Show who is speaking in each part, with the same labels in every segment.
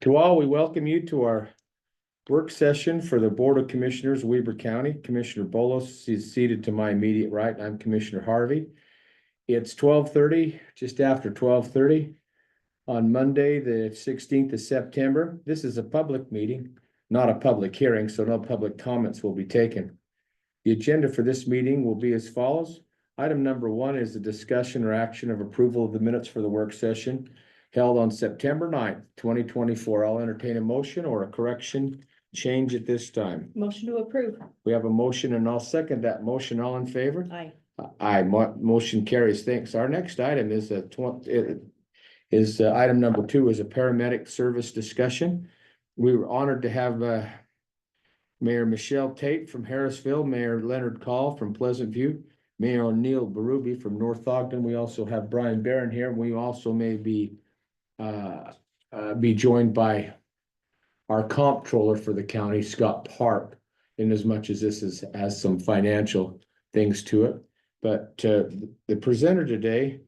Speaker 1: To all, we welcome you to our work session for the Board of Commissioners, Weber County. Commissioner Bolos is seated to my immediate right, and I'm Commissioner Harvey. It's 12:30, just after 12:30 on Monday, the 16th of September. This is a public meeting, not a public hearing, so no public comments will be taken. The agenda for this meeting will be as follows. Item number 1 is the discussion or action of approval of the minutes for the work session held on September 9th, 2024. I'll entertain a motion or a correction change at this time.
Speaker 2: Motion to approve.
Speaker 1: We have a motion and I'll second that motion. All in favor?
Speaker 2: Aye.
Speaker 1: Aye, motion carries. Thanks. Our next item is item number 2 is a paramedic service discussion. We were honored to have Mayor Michelle Tate from Harrisville, Mayor Leonard Call from Pleasant View, Mayor O'Neill Berube from North Ogden. We also have Brian Barron here. We also may be joined by our comptroller for the county, Scott Park, in as much as this has some financial things to it. But the presenter today,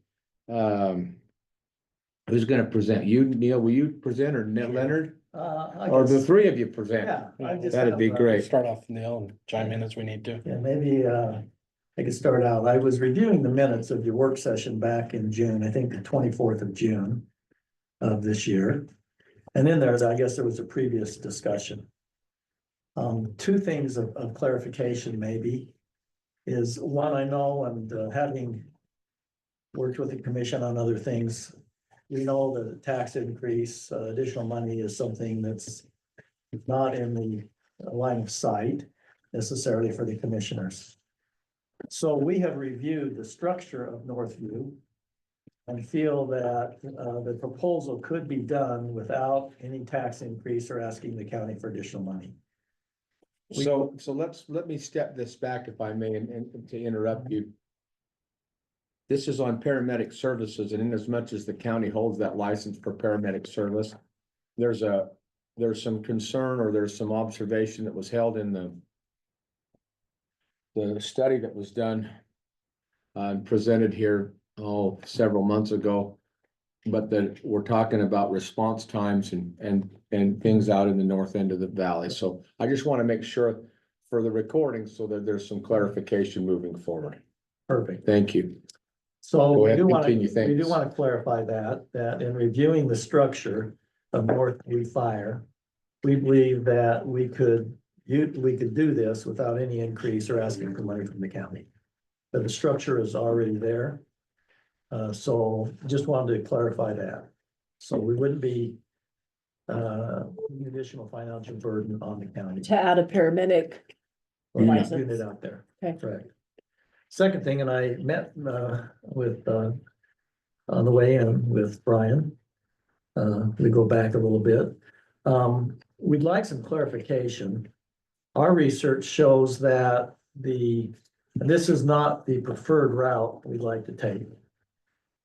Speaker 1: who's going to present? You, Neil, will you present, or Leonard? Or the three of you present?
Speaker 3: Yeah,
Speaker 1: That'd be great.
Speaker 3: Start off, Neil, and chime in as we need to.
Speaker 4: Yeah, maybe I could start out. I was reviewing the minutes of your work session back in June, I think the 24th of June of this year. And in there, I guess there was a previous discussion. Two things of clarification maybe is one, I know, and having worked with the commission on other things, we know that a tax increase, additional money is something that's not in the line of sight necessarily for the commissioners. So we have reviewed the structure of Northview and feel that the proposal could be done without any tax increase or asking the county for additional money.
Speaker 1: So let me step this back if I may, and to interrupt you. This is on paramedic services, and in as much as the county holds that license for paramedic service, there's some concern or there's some observation that was held in the study that was done and presented here several months ago, but that we're talking about response times and things out in the north end of the valley. So I just want to make sure for the recording so that there's some clarification moving forward.
Speaker 4: Perfect.
Speaker 1: Thank you.
Speaker 4: So
Speaker 1: Go
Speaker 4: we
Speaker 1: ahead,
Speaker 4: do want
Speaker 1: continue,
Speaker 4: to
Speaker 1: thanks.
Speaker 4: clarify that in reviewing the structure of Northview Fire, we believe that we could do this without any increase or asking for money from the county. But the structure is already there. So just wanted to clarify that. So we wouldn't be additional financial burden on the county.
Speaker 2: To add a paramedic license.
Speaker 4: Unit out there.
Speaker 2: Okay.
Speaker 4: Correct. Second thing, and I met with on the way in with Brian. We go back a little bit. We'd like some clarification. Our research shows that and this is not the preferred route we'd like to take.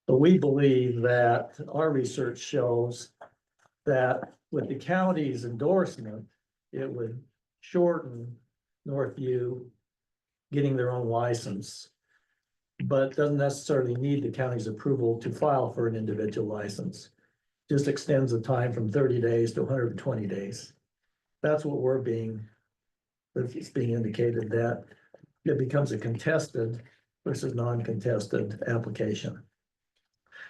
Speaker 4: But we believe that our research shows that with the county's endorsement, it would shorten Northview getting their own license, but doesn't necessarily need the county's approval to file for an individual license. Just extends the time from 30 days to 120 days. That's what it's being indicated, that it becomes a contested versus non-contested application.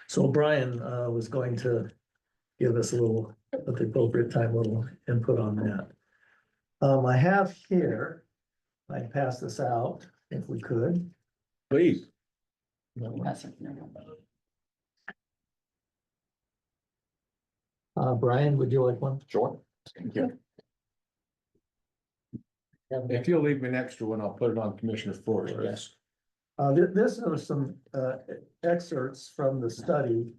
Speaker 4: So Brian was going to give us at the appropriate time, a little input on that. I have here, I'd pass this out if we could.
Speaker 1: Please.
Speaker 4: Brian, would you like one?
Speaker 1: Sure. Thank you. If you'll leave me an extra one, I'll put it on Commissioner Forrest. Yes.
Speaker 4: This are some excerpts from the study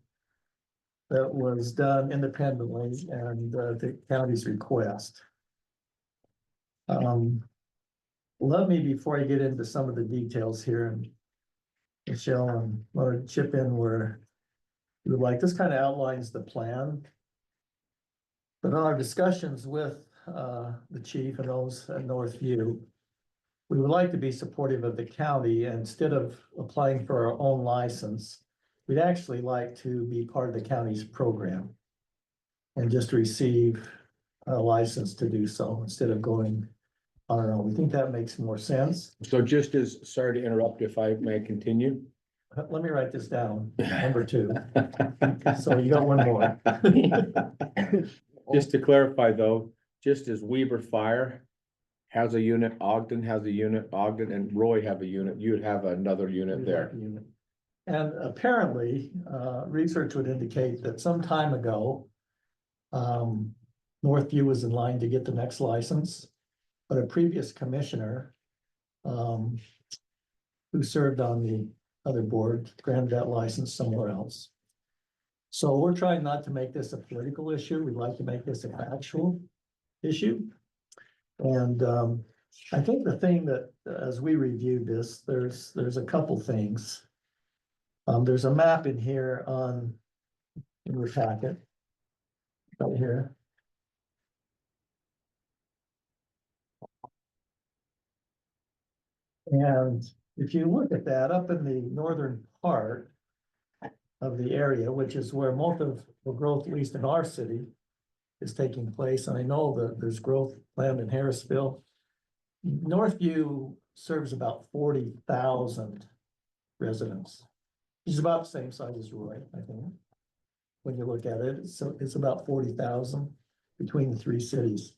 Speaker 4: that was done independently and the county's request. Let me, before I get into some of the details here, and Michelle, I'm going to chip in where you would like. This kind of outlines the plan. But in our discussions with the chief and those at Northview, we would like to be supportive of the county. Instead of applying for our own license, we'd actually like to be part of the county's program. and just receive a license to do so instead of going on our own. We think that makes more sense.
Speaker 1: So just as, sorry to interrupt if I may continue.
Speaker 4: Let me write this down, number 2. So you got one more.
Speaker 1: Just to clarify though, just as Weber Fire has a unit, Ogden has a unit, Ogden and Roy have a unit, you'd have another unit there.
Speaker 4: And apparently, research would indicate that some time ago, Northview was in line to get the next license, but a previous commissioner, who served on the other board, granted that license somewhere else. So we're trying not to make this a political issue. We'd like to make this a factual issue. And I think the thing that, as we reviewed this, there's a couple things. There's a map in here in your packet. Right here. And if you look at that up in the northern part of the area, which is where most of the growth, at least in our city, is taking place, and I know that there's growth planned in Harrisville. Northview serves about 40,000 residents. It's about the same size as Roy, I think. When you look at it, so it's about 40,000 between the 3 cities.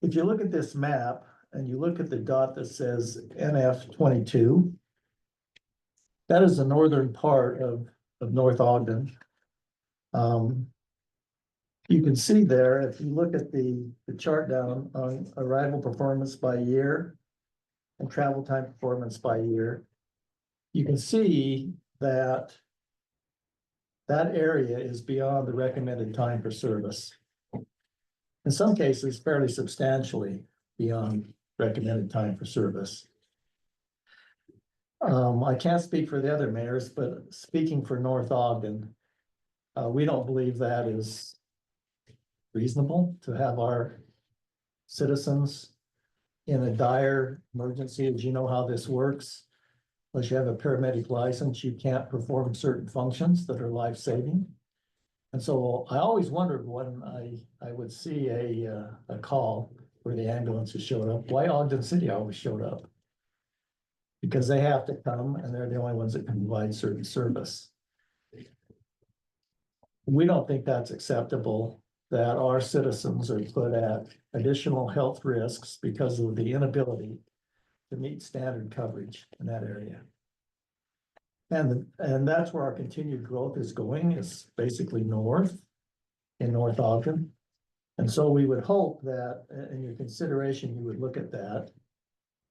Speaker 4: If you look at this map and you look at the dot that says NF 22, that is the northern part of North Ogden. You can see there, if you look at the chart down on arrival performance by year and travel time performance by year, you can see that that area is beyond the recommended time for service. In some cases, fairly substantially beyond recommended time for service. I can't speak for the other mayors, but speaking for North Ogden, we don't believe that is reasonable to have our citizens in a dire emergency. As you know how this works, unless you have a paramedic license, you can't perform certain functions that are life-saving. And so I always wondered when I would see a call where the ambulances showed up, why Ogden City always showed up. Because they have to come and they're the only ones that can provide certain service. We don't think that's acceptable, that our citizens are put at additional health risks because of the inability to meet standard coverage in that area. And that's where our continued growth is going, is basically north, in North Ogden. And so we would hope that in your consideration, you would look at that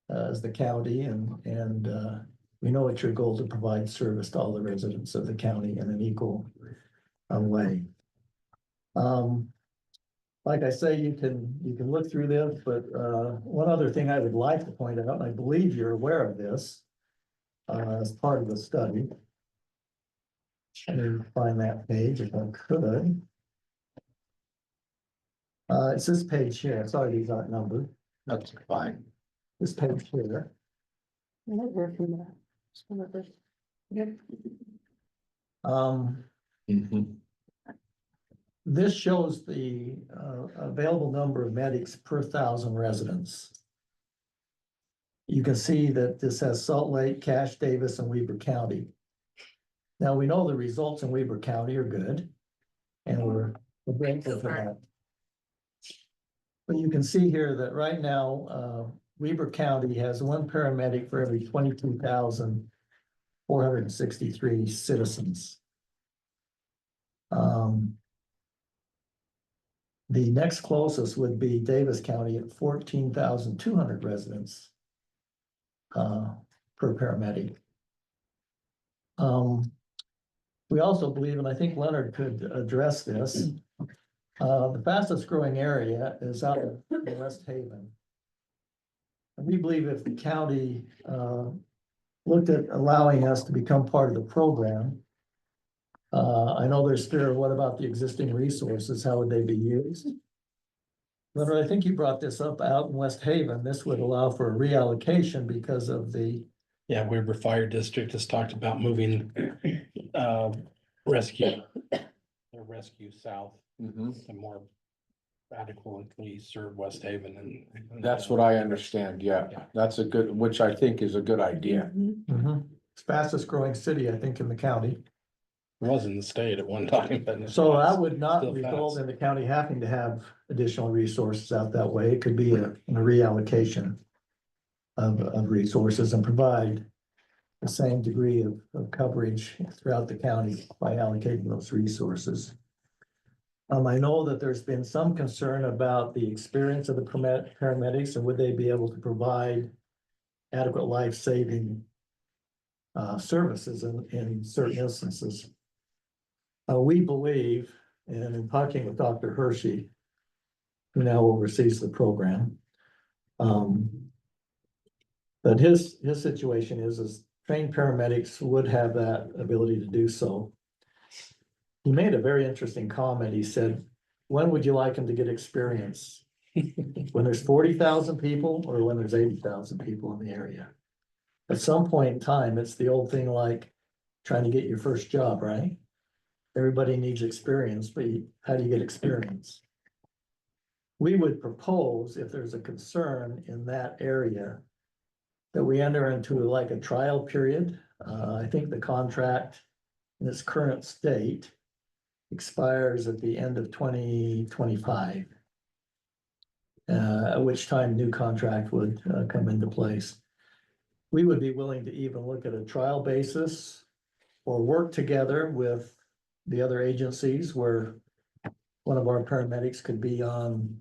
Speaker 4: as the county, and we know it's your goal to provide service to all the residents of the county in an equal way. Like I say, you can look through this, but one other thing I would like to point out, and I believe you're aware of this as part of the study. Let me find that page if I could. It's this page here. Sorry, these aren't numbered.
Speaker 1: That's fine.
Speaker 4: This page here.
Speaker 2: Yep.
Speaker 4: This shows the available number of medics per 1,000 residents. You can see that this has Salt Lake, Cache, Davis, and Weber County. Now, we know the results in Weber County are good, and we're grateful for that. But you can see here that right now, Weber County has 1 paramedic for every 22,463 citizens. The next closest would be Davis County at 14,200 residents per paramedic. We also believe, and I think Leonard could address this, the fastest growing area is out of West Haven. And we believe if the county looked at allowing us to become part of the program, I know there's fear, what about the existing resources? How would they be used? Leonard, I think you brought this up out in West Haven. This would allow for a reallocation because of the.
Speaker 3: Yeah, Weber Fire District has talked about moving rescue south
Speaker 1: Mhm.
Speaker 3: to more adequately serve West Haven and.
Speaker 1: That's what I understand, yeah, that's a good, which I think is a good idea.
Speaker 4: It's fastest growing city, I think, in the county.
Speaker 3: It was in the state at one time, but. it's
Speaker 4: So that
Speaker 3: fast.
Speaker 4: would not
Speaker 3: Still
Speaker 4: result
Speaker 3: fast.
Speaker 4: in the county having to have additional resources out that way. It could be a reallocation of resources and provide the same degree of coverage throughout the county by allocating those resources. I know that there's been some concern about the experience of the paramedics and would they be able to provide adequate life-saving services in certain instances. We believe, and in talking with Dr. Hershey, who now oversees the program, that his situation is trained paramedics would have that ability to do so. He made a very interesting comment. He said, when would you like him to get experience? When there's 40,000 people or when there's 80,000 people in the area? At some point in time, it's the old thing like trying to get your first job, right? Everybody needs experience, but how do you get experience? We would propose, if there's a concern in that area, that we enter into like a trial period. I think the contract in its current state expires at the end of 2025. At which time new contract would come into place. We would be willing to even look at a trial basis or work together with the other agencies where one of our paramedics could be on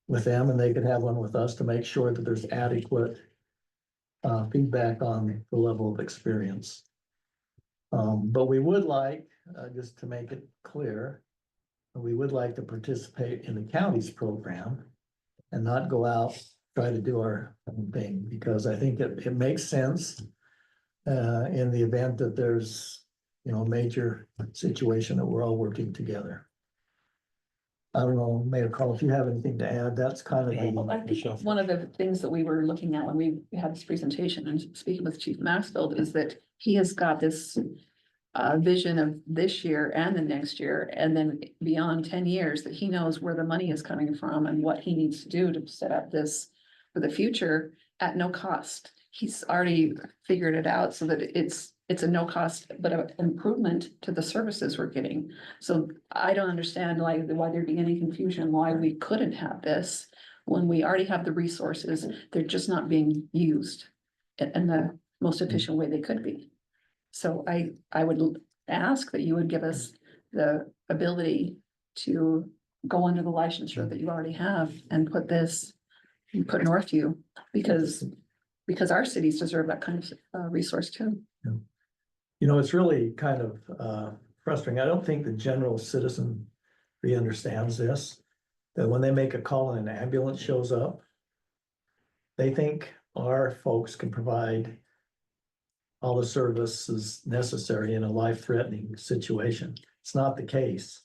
Speaker 4: with them and they could have one with us to make sure that there's adequate feedback on the level of experience. But we would like, just to make it clear, we would like to participate in the county's program and not go out, try to do our own thing, because I think it makes sense in the event that there's, a major situation that we're all working together. I don't know, Mayor Call, if you have anything to add, that's kind of
Speaker 2: Well,
Speaker 4: the,
Speaker 2: I think
Speaker 3: Michelle.
Speaker 2: one of the things that we were looking at when we had this presentation and speaking with Chief Maxfield is that he has got this vision of this year and the next year, and then beyond 10 years, that he knows where the money is coming from and what he needs to do to set up this for the future at no cost. He's already figured it out so that it's a no cost, but an improvement to the services we're getting. So I don't understand why there'd be any confusion why we couldn't have this when we already have the resources. They're just not being used in the most efficient way they could be. So I would ask that you would give us the ability to go under the licensure that you already have and put Northview, because our cities deserve that kind of resource too.
Speaker 4: it's really kind of frustrating. I don't think the general citizen really understands this, that when they make a call and an ambulance shows up, they think our folks can provide all the services necessary in a life-threatening situation. It's not the case.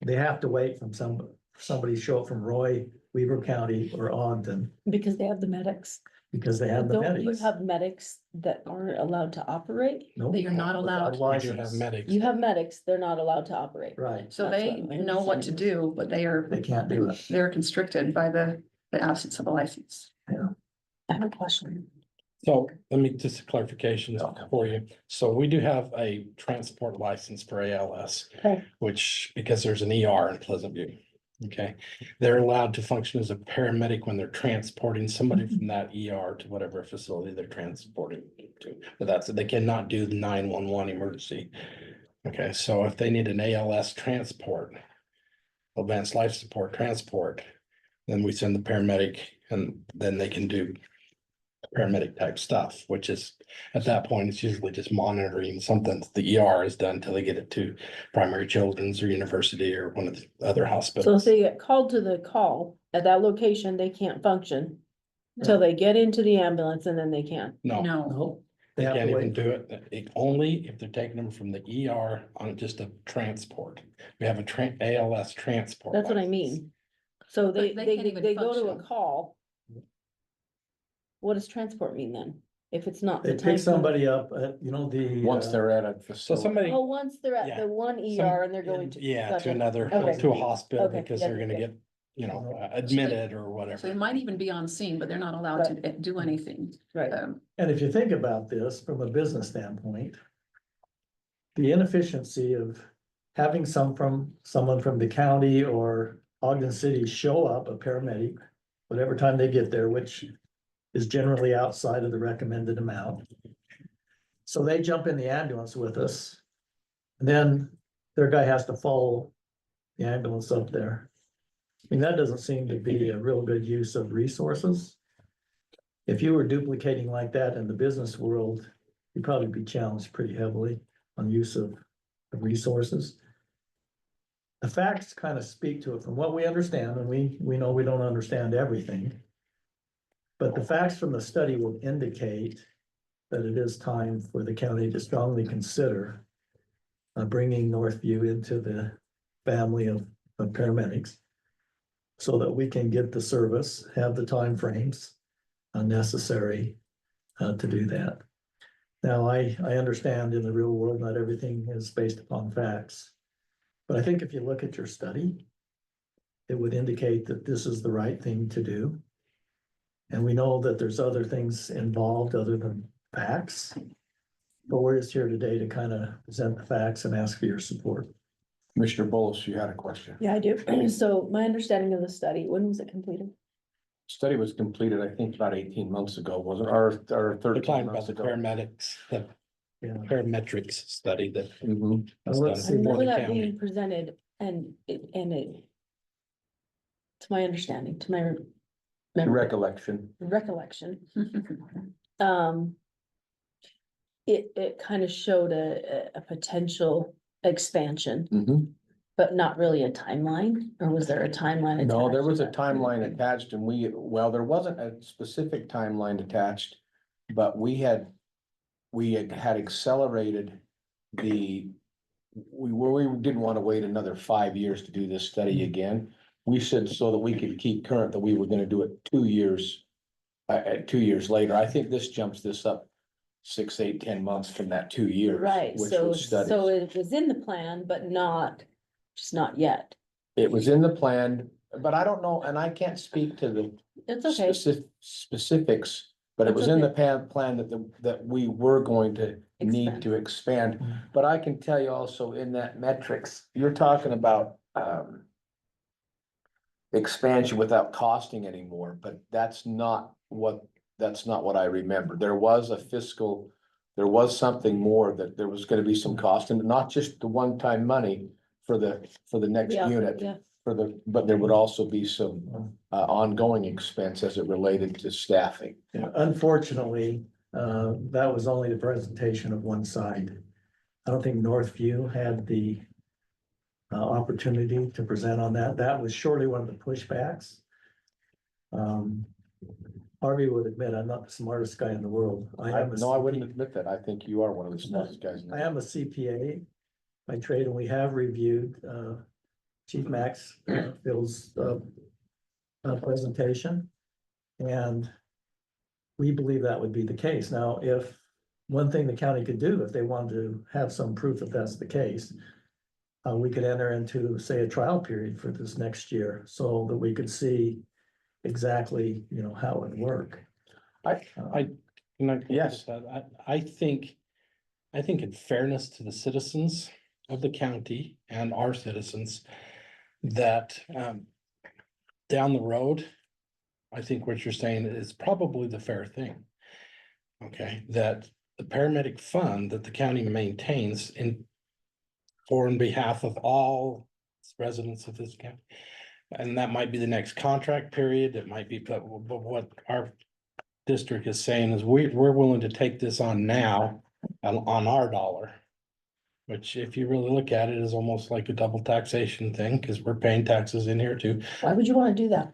Speaker 4: They have to wait from somebody to show up from Roy, Weber County, or Ogden,
Speaker 5: Because they have the medics.
Speaker 4: because they have the
Speaker 5: Don't you
Speaker 4: medics.
Speaker 5: have medics that aren't allowed to operate?
Speaker 4: Nope.
Speaker 2: That you're not allowed.
Speaker 4: Without
Speaker 3: We do have
Speaker 4: license.
Speaker 3: medics.
Speaker 5: You have medics, they're not allowed to operate.
Speaker 4: Right,
Speaker 2: So
Speaker 5: That's
Speaker 2: they
Speaker 5: what my
Speaker 2: know what to
Speaker 5: understanding
Speaker 2: do, but
Speaker 4: they can't do it.
Speaker 2: they're constricted by the absence of a license.
Speaker 5: I have a question.
Speaker 3: So let me just a clarification for you. So we do have a transport license for ALS.
Speaker 5: Okay.
Speaker 3: Which, because there's an ER in Pleasant View. Okay, they're allowed to function as a paramedic when they're transporting somebody from that ER to whatever facility they're transporting to. But that's it. They cannot do the 911 emergency. Okay, so if they need an ALS transport, advanced life support transport, then we send the paramedic and then they can do paramedic type stuff, which is, at that point, it's usually just monitoring something that the ER has done until they get it to primary children's or university or one of the other
Speaker 5: So
Speaker 3: hospitals.
Speaker 5: if they get called to the call at that location, they can't function till they get into the ambulance and then they can.
Speaker 3: No,
Speaker 4: No, they
Speaker 3: they
Speaker 4: have
Speaker 3: can't
Speaker 4: to
Speaker 3: even
Speaker 4: wait.
Speaker 3: do it only if they're taking them from the ER on just a transport. We have a ALS transport.
Speaker 5: That's what I
Speaker 3: license.
Speaker 5: mean. So
Speaker 2: But
Speaker 5: they
Speaker 2: they can't even
Speaker 5: go to a
Speaker 2: function.
Speaker 5: call. What does transport mean then? if it's not
Speaker 4: They
Speaker 5: the time.
Speaker 4: pick somebody up at, you know, the.
Speaker 1: Once they're at a
Speaker 3: So
Speaker 1: facility.
Speaker 3: somebody,
Speaker 5: Oh, once they're at
Speaker 3: Yeah.
Speaker 5: the one
Speaker 3: Some-
Speaker 5: ER and they're going to.
Speaker 3: yeah, to
Speaker 5: gotcha.
Speaker 3: another,
Speaker 5: Okay.
Speaker 3: to a hospital
Speaker 5: Okay,
Speaker 3: because
Speaker 5: yeah,
Speaker 3: they're gonna
Speaker 5: yeah.
Speaker 3: get, admitted or
Speaker 2: So
Speaker 3: whatever.
Speaker 2: they might even be on scene, but they're not allowed to do anything.
Speaker 5: Right,
Speaker 4: And if you think about this from a business standpoint, the inefficiency of having someone from the county or Ogden City show up, a paramedic, whatever time they get there, which is generally outside of the recommended amount. So they jump in the ambulance with us. And then their guy has to follow the ambulance up there. I mean, that doesn't seem to be a real good use of resources. If you were duplicating like that in the business world, you'd probably be challenged pretty heavily on use of resources. The facts kind of speak to it from what we understand, and we know we don't understand everything. But the facts from the study will indicate that it is time for the county to strongly consider bringing Northview into the family of paramedics so that we can get the service, have the timeframes necessary to do that. Now, I understand in the real world, not everything is based upon facts. But I think if you look at your study, it would indicate that this is the right thing to do. And we know that there's other things involved other than facts. But we're just here today to kind of present the facts and ask for your support.
Speaker 1: Commissioner Bolus, you had a question.
Speaker 5: yeah, I do. So my understanding of the study, when was it completed?
Speaker 1: Study was completed, I think, about 18 months ago, wasn't it? Or
Speaker 3: They're
Speaker 1: 13
Speaker 3: talking about
Speaker 1: months
Speaker 3: the
Speaker 1: ago.
Speaker 3: paramedics, the
Speaker 4: Yeah.
Speaker 3: parametrics study that
Speaker 1: Mhm.
Speaker 3: was
Speaker 4: Let's
Speaker 3: done
Speaker 4: see.
Speaker 5: I
Speaker 3: for
Speaker 5: remember
Speaker 3: the
Speaker 5: that
Speaker 3: county.
Speaker 5: being presented and to my understanding, to my
Speaker 1: Recollection.
Speaker 5: recollection, it kind of showed a potential expansion,
Speaker 1: Mhm.
Speaker 5: but not really a timeline, or was there a timeline?
Speaker 1: No, there
Speaker 5: attached
Speaker 1: was
Speaker 5: to
Speaker 1: a
Speaker 5: that?
Speaker 1: timeline attached and well, there wasn't a specific timeline attached. But we had accelerated we didn't want to wait another 5 years to do this study again. We said so that we could keep current that we were gonna do it 2 years. 2 years later, I think this jumps this up 6, 8, 10 months from that 2 years.
Speaker 5: Right,
Speaker 1: Which
Speaker 5: so,
Speaker 1: was studies.
Speaker 5: so it was in the plan, but just not yet.
Speaker 1: It was in the plan, but I don't know, and I can't speak to the
Speaker 5: It's okay,
Speaker 1: specifics, but it
Speaker 5: That's
Speaker 1: was in the
Speaker 5: okay.
Speaker 1: plan that we were going to need
Speaker 5: Expand.
Speaker 1: to expand. But I can tell you also in that metrics, you're talking about expansion without costing anymore, but that's not what I remember. There was something more that there was gonna be some cost, and not just the one-time money for the next
Speaker 5: Yeah,
Speaker 1: unit.
Speaker 5: yeah.
Speaker 1: But there would also be some ongoing expense as it related to staffing.
Speaker 4: Yeah, unfortunately, that was only the presentation of one side. I don't think Northview had the opportunity to present on that. That was surely one of the pushbacks. Harvey would admit I'm not the smartest guy in the world.
Speaker 1: No, I wouldn't admit that. I think you are one of the smartest guys. in the
Speaker 4: I am a CPA by trade, and we have reviewed Chief Max Phil's presentation. And we believe that would be the case. Now, if one thing the county could do, if they wanted to have some proof that that's the case, we could enter into, say, a trial period for this next year so that we could see exactly, how it would work.
Speaker 1: Yes.
Speaker 3: I think in fairness to the citizens of the county and our citizens, that down the road, I think what you're saying is probably the fair thing. Okay, that the paramedic fund that the county maintains on behalf of all residents of this county. And that might be the next contract period, it might be, but what our district is saying is we're willing to take this on now on our dollar. Which if you really look at it is almost like a double taxation thing, because we're paying taxes in here too.
Speaker 5: Why would you wanna do that?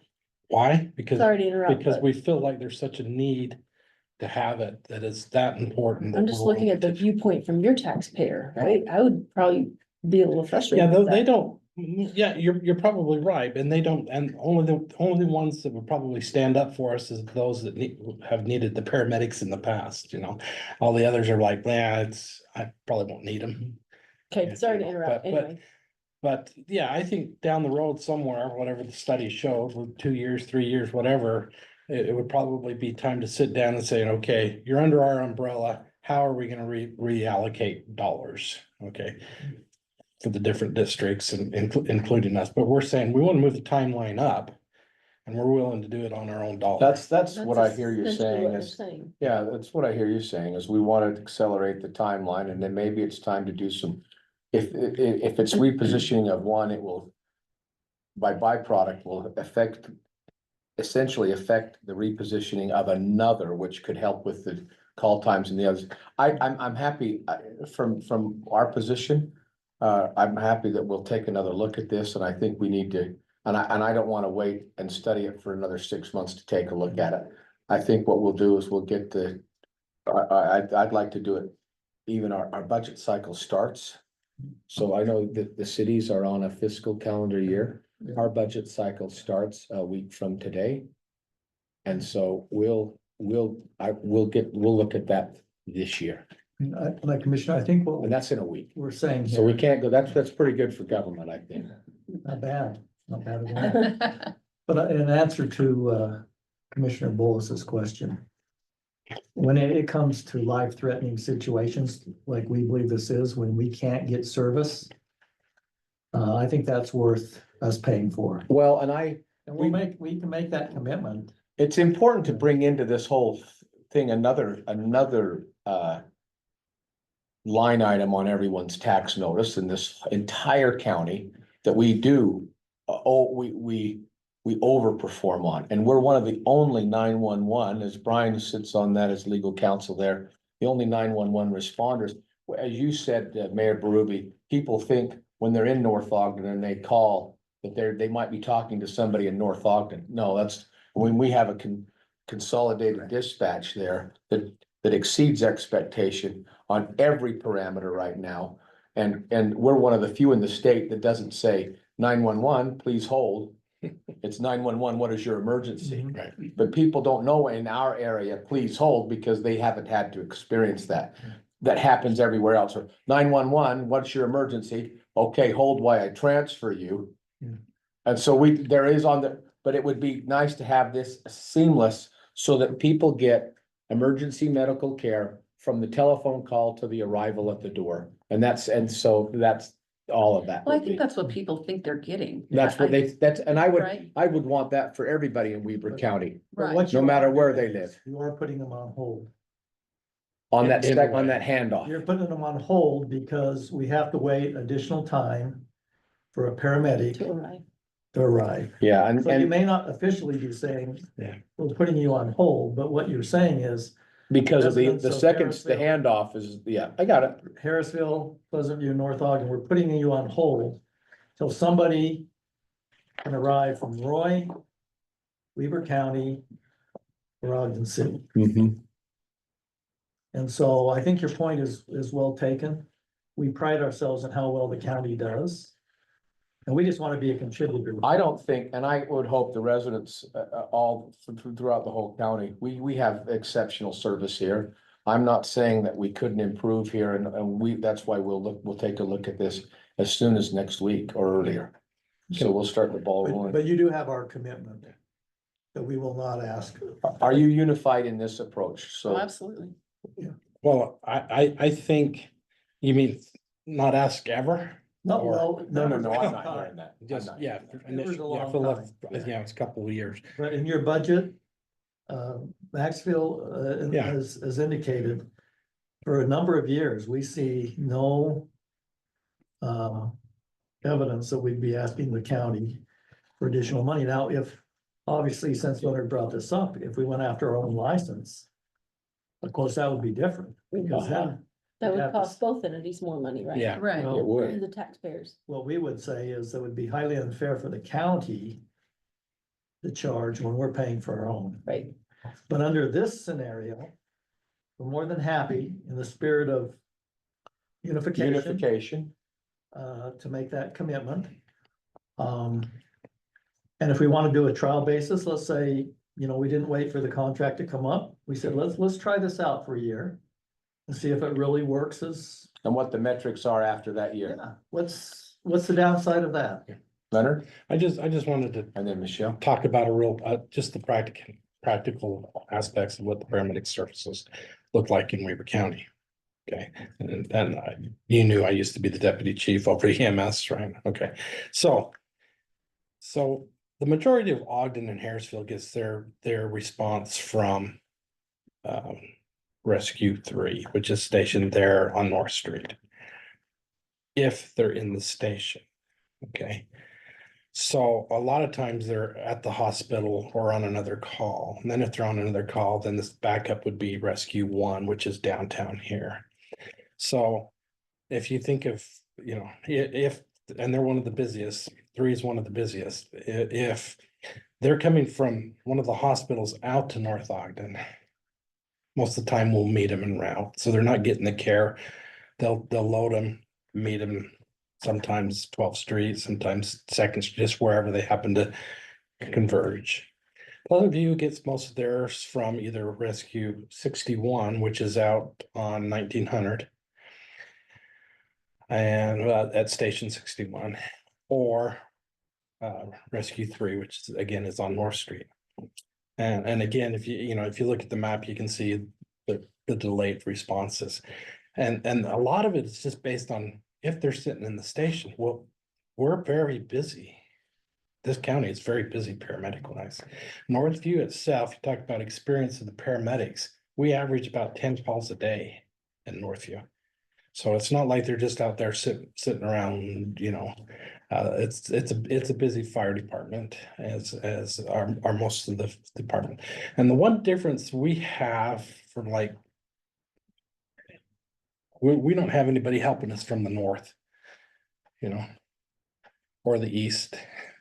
Speaker 3: Why? Because
Speaker 5: Sorry to interrupt,
Speaker 3: because
Speaker 5: but
Speaker 3: we feel like there's such a need to have it, that it's that important. that
Speaker 5: I'm just
Speaker 3: we're
Speaker 5: looking at the
Speaker 3: willing to-
Speaker 5: viewpoint from your taxpayer, right? I would probably be a little frustrated
Speaker 3: Yeah,
Speaker 5: with
Speaker 3: they
Speaker 5: that.
Speaker 3: don't, Yeah, you're probably right, and they don't, and only ones that would probably stand up for us is those that have needed the paramedics in the past, you know. All the others are like, yeah, I probably won't need them.
Speaker 5: Okay,
Speaker 3: Yeah,
Speaker 5: sorry to
Speaker 3: you know,
Speaker 5: interrupt,
Speaker 3: but-
Speaker 5: anyway.
Speaker 3: But yeah, I think down the road somewhere, whatever the study showed, with 2 years, 3 years, whatever. It would probably be time to sit down and say, okay, you're under our umbrella, how are we gonna reallocate dollars? Okay. For the different districts and including us, but we're saying we wanna move the timeline up. And we're willing to do it on our own dollar.
Speaker 1: That's what I hear you
Speaker 5: essentially
Speaker 1: saying
Speaker 5: what they're
Speaker 1: is,
Speaker 5: saying.
Speaker 1: yeah, that's what I hear you saying is we want to accelerate the timeline and then maybe it's time to do some. If it's repositioning of one, it will. By byproduct will essentially affect the repositioning of another, which could help with the call times and the others. I'm happy from our position. I'm happy that we'll take another look at this and I think we need to. And I don't want to wait and study it for another 6 months to take a look at it. I think what we'll do is we'll get I'd like to do it. Even our budget cycle starts. So I know that the cities are on a fiscal calendar year. Our budget cycle starts a week from today. And so we'll look at that this year.
Speaker 4: Like Commissioner, I think what
Speaker 1: And that's in a week.
Speaker 4: we're saying
Speaker 1: So we
Speaker 4: here,
Speaker 1: can't go, that's pretty good for government, I think.
Speaker 4: not bad, not bad at all. But in answer to Commissioner Bolus's question. When it comes to life-threatening situations, like we believe this is, when we can't get service. I think that's worth us paying for.
Speaker 1: Well, and
Speaker 4: We can make that commitment.
Speaker 1: it's important to bring into this whole thing another line item on everyone's tax notice in this entire county that we do, we overperform on, and we're one of the only 911, as Brian sits on that as legal counsel there, the only 911 responders. As you said, Mayor Berube, people think when they're in North Ogden and they call that they might be talking to somebody in North Ogden. No, that's when we have a consolidated dispatch there that exceeds expectation on every parameter right now. And we're one of the few in the state that doesn't say 911, please hold. It's 911, what is your emergency?
Speaker 3: Right.
Speaker 1: But people don't know in our area, please hold, because they haven't had to experience that. That happens everywhere else. Or 911, what's your emergency? Okay, hold while I transfer you.
Speaker 4: Yeah.
Speaker 1: And so there is but it would be nice to have this seamless so that people get emergency medical care from the telephone call to the arrival at the door. So that's all of that.
Speaker 2: Well, I
Speaker 1: would
Speaker 2: think
Speaker 1: be.
Speaker 2: that's what people think they're getting.
Speaker 1: That's what and
Speaker 2: Right.
Speaker 1: I would want that for everybody in Weber County,
Speaker 4: But
Speaker 2: Right.
Speaker 4: what
Speaker 1: no
Speaker 4: you
Speaker 1: matter
Speaker 4: are
Speaker 1: where
Speaker 4: doing
Speaker 1: they
Speaker 4: is
Speaker 1: live,
Speaker 4: You are putting them on hold.
Speaker 1: on that
Speaker 3: In a
Speaker 1: on
Speaker 3: way.
Speaker 1: that handoff.
Speaker 4: You're putting them on hold because we have to wait additional time for a paramedic
Speaker 5: To arrive.
Speaker 4: to arrive.
Speaker 1: Yeah,
Speaker 4: So you
Speaker 1: and
Speaker 4: may not officially be saying,
Speaker 3: Yeah.
Speaker 4: we're putting you on hold, but what you're saying is
Speaker 1: because of the
Speaker 4: residents of
Speaker 1: second, the
Speaker 4: Harrisville-
Speaker 1: handoff is, yeah, I got it.
Speaker 4: Harrisville, Pleasant View, North Ogden, we're putting you on hold till somebody can arrive from Roy, Weber County, or Ogden City. And so I think your point is well taken. We pride ourselves in how well the county does. And we just want to be a contributor.
Speaker 1: I don't think, and I would hope the residents, all throughout the whole county, we have exceptional service here. I'm not saying that we couldn't improve here and that's why we'll take a look at this as soon as next week or earlier. So we'll start the ball rolling.
Speaker 4: But you do have our commitment that we will not ask.
Speaker 1: Are you unified in this approach?
Speaker 2: Oh,
Speaker 1: So,
Speaker 2: absolutely.
Speaker 3: Well, I think, you mean not ask ever?
Speaker 4: No,
Speaker 3: Or-
Speaker 4: well.
Speaker 1: no, I'm
Speaker 4: that was a long
Speaker 1: not
Speaker 4: time.
Speaker 1: hearing that. I'm
Speaker 3: Just,
Speaker 1: not.
Speaker 3: yeah.
Speaker 4: was a
Speaker 3: Yeah,
Speaker 4: long
Speaker 3: for
Speaker 4: time.
Speaker 3: yeah, it's a couple of years.
Speaker 4: But in your budget, Maxfield,
Speaker 3: Yeah.
Speaker 4: has indicated, for a number of years, we see no evidence that we'd be asking the county for additional money. Now, if, obviously, since Leonard brought this up, if we went after our own license, of course, that would be different, because then,
Speaker 5: That
Speaker 4: We'd
Speaker 5: would
Speaker 4: have to
Speaker 5: cost both entities more money, right?
Speaker 3: Yeah.
Speaker 2: Right.
Speaker 4: well,
Speaker 1: It would.
Speaker 5: The taxpayers.
Speaker 4: what we would say is that it would be highly unfair for the county to charge when we're paying for our own.
Speaker 5: Right.
Speaker 4: But under this scenario, we're more than happy in the spirit of unification,
Speaker 1: Unification.
Speaker 4: to make that commitment. And if we want to do a trial basis, let's say, we didn't wait for the contract to come up. We said, let's try this out for a year and see if it really works as,
Speaker 1: And what the metrics are after that year.
Speaker 4: yeah, what's the downside of that?
Speaker 1: Leonard
Speaker 3: I just wanted to
Speaker 1: and then Michelle.
Speaker 3: talk about just the practical aspects of what the paramedic services look like in Weber County. Okay, and you knew I used to be the deputy chief over EMS, right? Okay, so the majority of Ogden and Harrisville gets their response from Rescue 3, which is stationed there on North Street. If they're in the station, okay. So a lot of times they're at the hospital or on another call. And then if they're on another call, then this backup would be Rescue 1, which is downtown here. So if you think of, if, and they're one of the busiest, 3 is one of the busiest. If they're coming from one of the hospitals out to North Ogden, most of the time we'll meet them en route. So they're not getting the care. They'll load them, meet them. Sometimes 12th Street, sometimes 2nd Street, just wherever they happen to converge. Pleasant View gets most of theirs from either Rescue 61, which is out on 1900, and at Station 61, or Rescue 3, which is, again, is on North Street. And again, if you look at the map, you can see the delayed responses, and a lot of it is just based on if they're sitting in the station. Well, we're very busy. This county is very busy paramedic wise. Northview itself, you talk about experience of the paramedics, we average about 10 calls a day in Northview. So it's not like they're just out there sitting around, it's a busy fire department as are most of the department. And the one difference we have from we don't have anybody helping us from the north, or the east.